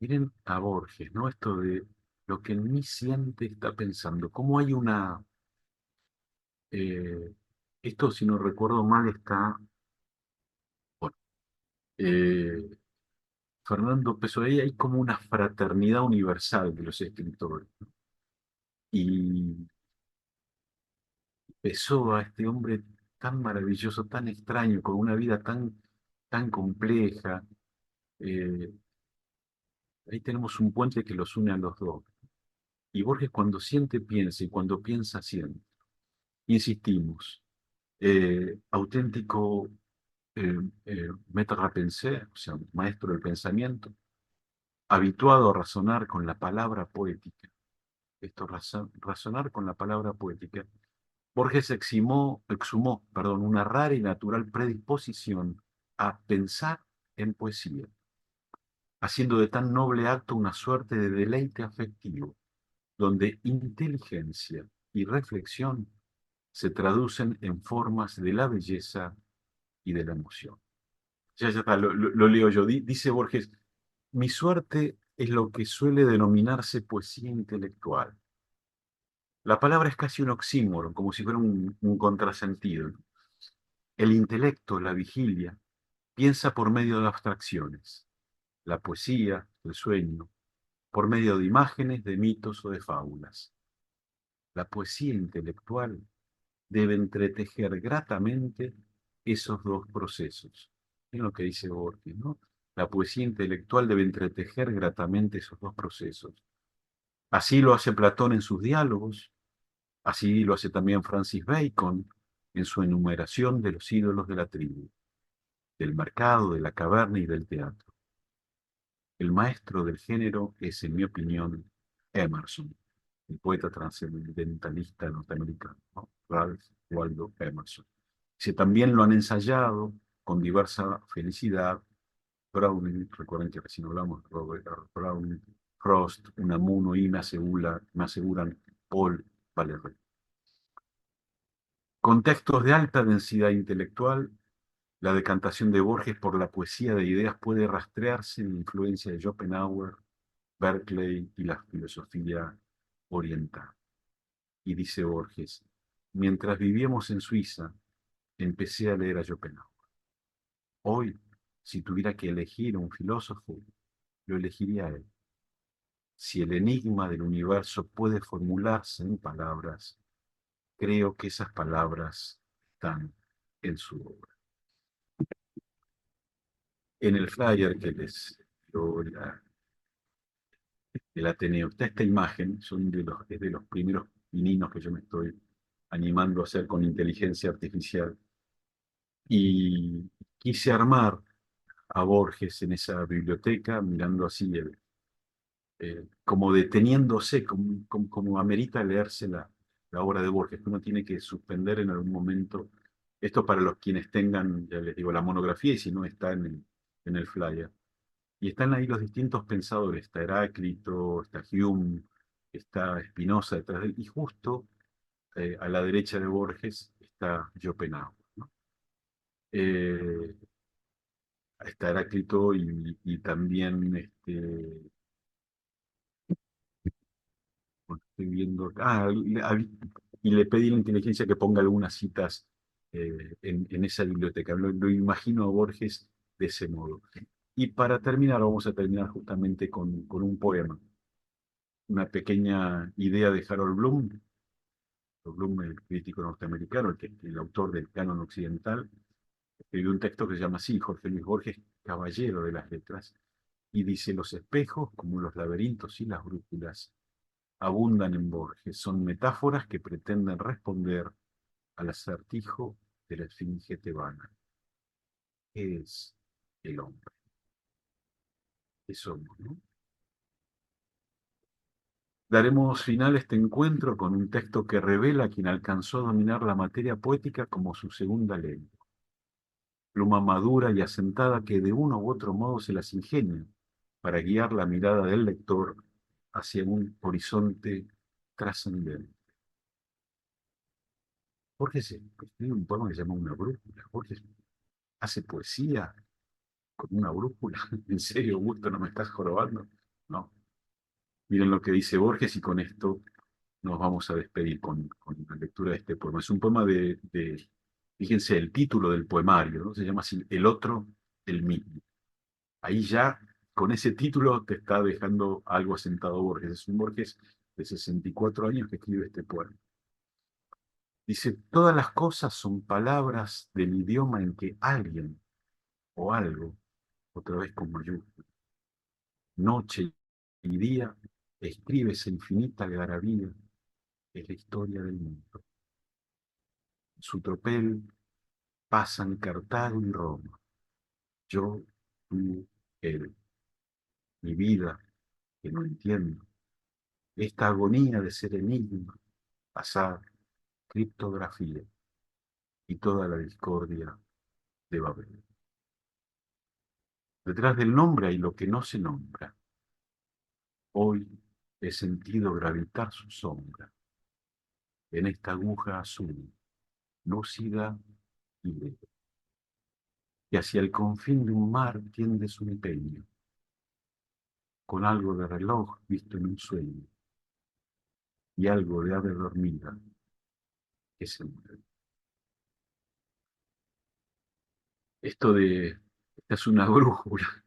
Miren a Borges, ¿no? Esto de lo que en mí siente está pensando. ¿Cómo hay una... eh, esto, si no recuerdo mal, está... bueno, eh, Fernando Pessoa, ahí hay como una fraternidad universal de los escritores. Y Pessoa, este hombre tan maravilloso, tan extraño, con una vida tan compleja, eh, ahí tenemos un puente que los une a los dos. Y Borges cuando siente, piensa, y cuando piensa, siente. Insistimos, auténtico maître à penser, o sea, maestro del pensamiento, habituado a razonar con la palabra poética. Esto, razonar con la palabra poética. Borges exhumó, una rara y natural predisposición a pensar en poesía, haciendo de tan noble acto una suerte de deleite afectivo, donde inteligencia y reflexión se traducen en formas de la belleza y de la emoción. Ya está, lo leo yo. Dice Borges, mi suerte es lo que suele denominarse poesía intelectual. La palabra es casi un oxímoron, como si fuera un contrasentido. El intelecto, la vigilia, piensa por medio de abstracciones. La poesía, el sueño, por medio de imágenes, de mitos o de fábulas. La poesía intelectual debe entretejer gratamente esos dos procesos. Es lo que dice Borges, ¿no? La poesía intelectual debe entretejer gratamente esos dos procesos. Así lo hace Platón en sus diálogos, así lo hace también Francis Bacon en su enumeración de los ídolos de la tribu, del mercado, de la caverna y del teatro. El maestro del género es, en mi opinión, Emerson, el poeta trascendentalista norteamericano, ¿no? Ralph Waldo Emerson. Si también lo han ensayado con diversa felicidad, Browning, recuerden que recién hablamos de Robert Browning, Frost, Unamuno y me aseguran Paul Valéry. Contextos de alta densidad intelectual, la decantación de Borges por la poesía de ideas puede rastrearse en la influencia de Schopenhauer, Berkeley y la filosofía oriental. Y dice Borges, mientras vivíamos en Suiza, empecé a leer a Schopenhauer. Hoy, si tuviera que elegir un filósofo, lo elegiría a él. Si el enigma del universo puede formularse en palabras, creo que esas palabras están en su obra. En el flyer que les dio el Ateneo está esta imagen, es de los primeros pininos que yo me estoy animando a hacer con inteligencia artificial. Y quise armar a Borges en esa biblioteca, mirando así como deteniéndose, como amerita leerse la obra de Borges, que uno tiene que suspender en algún momento. Esto para los quienes tengan, ya les digo, la monografía y si no está en el flyer. Y están ahí los distintos pensadores, está Heráclito, está Hume, está Spinoza detrás de él, y justo a la derecha de Borges está Schopenhauer, ¿no? Eh, Está Heráclito y también estoy viendo, y le pedí a la inteligencia que ponga algunas citas en esa biblioteca. Lo imagino a Borges de ese modo. Y para terminar, vamos a terminar justamente con un poema, una pequeña idea de Harold Bloom. Bloom, el crítico norteamericano, el autor del canon occidental, escribió un texto que se llama así, Jorge Luis Borges, Caballero de las Letras, y dice, los espejos, como los laberintos y las brújulas, abundan en Borges, son metáforas que pretenden responder al acertijo de la esfinge tebana. ¿Qué es el hombre? ¿Qué somos, no? Daremos final a este encuentro con un texto que revela a quien alcanzó a dominar la materia poética como su segunda lengua. Pluma madura y asentada que de uno u otro modo se las ingenia para guiar la mirada del lector hacia un horizonte trascendente. Borges escribe un poema que se llama Una brújula. Borges hace poesía con una brújula. ¿En serio, Augusto, no me estás jorobando? No. Miren lo que dice Borges y con esto nos vamos a despedir con la lectura de este poema. Es un poema fíjense, el título del poemario, ¿no? Se llama así, El otro, el mismo. Ahí ya, con ese título, te está dejando algo asentado Borges. Es un Borges de 64 años que escribe este poema. Dice, todas las cosas son palabras del idioma en que alguien o algo, otra vez con mayúsculas, noche y día, escribe esa infinita algarabía, es la historia del mundo. Su tropel pasan Cartago y Roma, yo, tú, él, mi vida, que no entiendo, esta agonía de ser enigma, azar, criptografía y toda la discordia de Babel. Detrás del nombre hay lo que no se nombra. Hoy he sentido gravitar su sombra en esta aguja azul, lúcida y leve, que hacia el confín de un mar tiende su empeño, con algo de reloj visto en un sueño y algo de ave dormida que se mueve. Esta es una brújula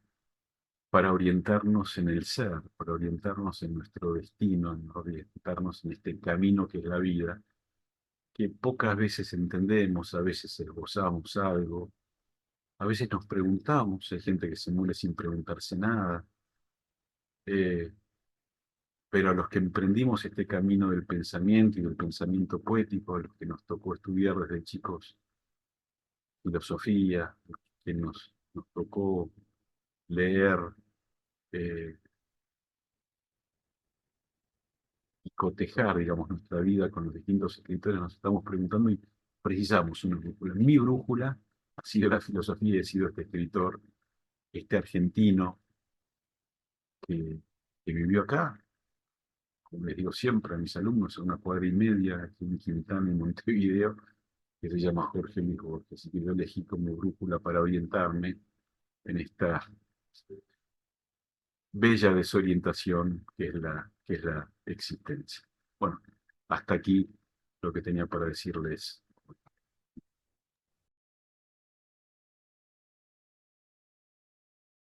para orientarnos en el ser, para orientarnos en nuestro destino, en orientarnos en este camino que es la vida, que pocas veces entendemos, a veces esbozamos algo, a veces nos preguntamos, hay gente que se muere sin preguntarse nada, eh, pero a los que emprendimos este camino del pensamiento y del pensamiento poético, a los que nos tocó estudiar desde chicos filosofía, que nos tocó leer eh, y cotejar, digamos, nuestra vida con los distintos escritores, nos estamos preguntando y precisamos una brújula. Mi brújula ha sido la filosofía y ha sido este escritor, este argentino que vivió acá, como les digo siempre a mis alumnos, a una cuadra y media, aquí en Quintana, en Montevideo, que se llama Jorge Luis Borges, así que yo elegí como brújula para orientarme en esta bella desorientación que es la existencia. Bueno, hasta aquí lo que tenía para decirles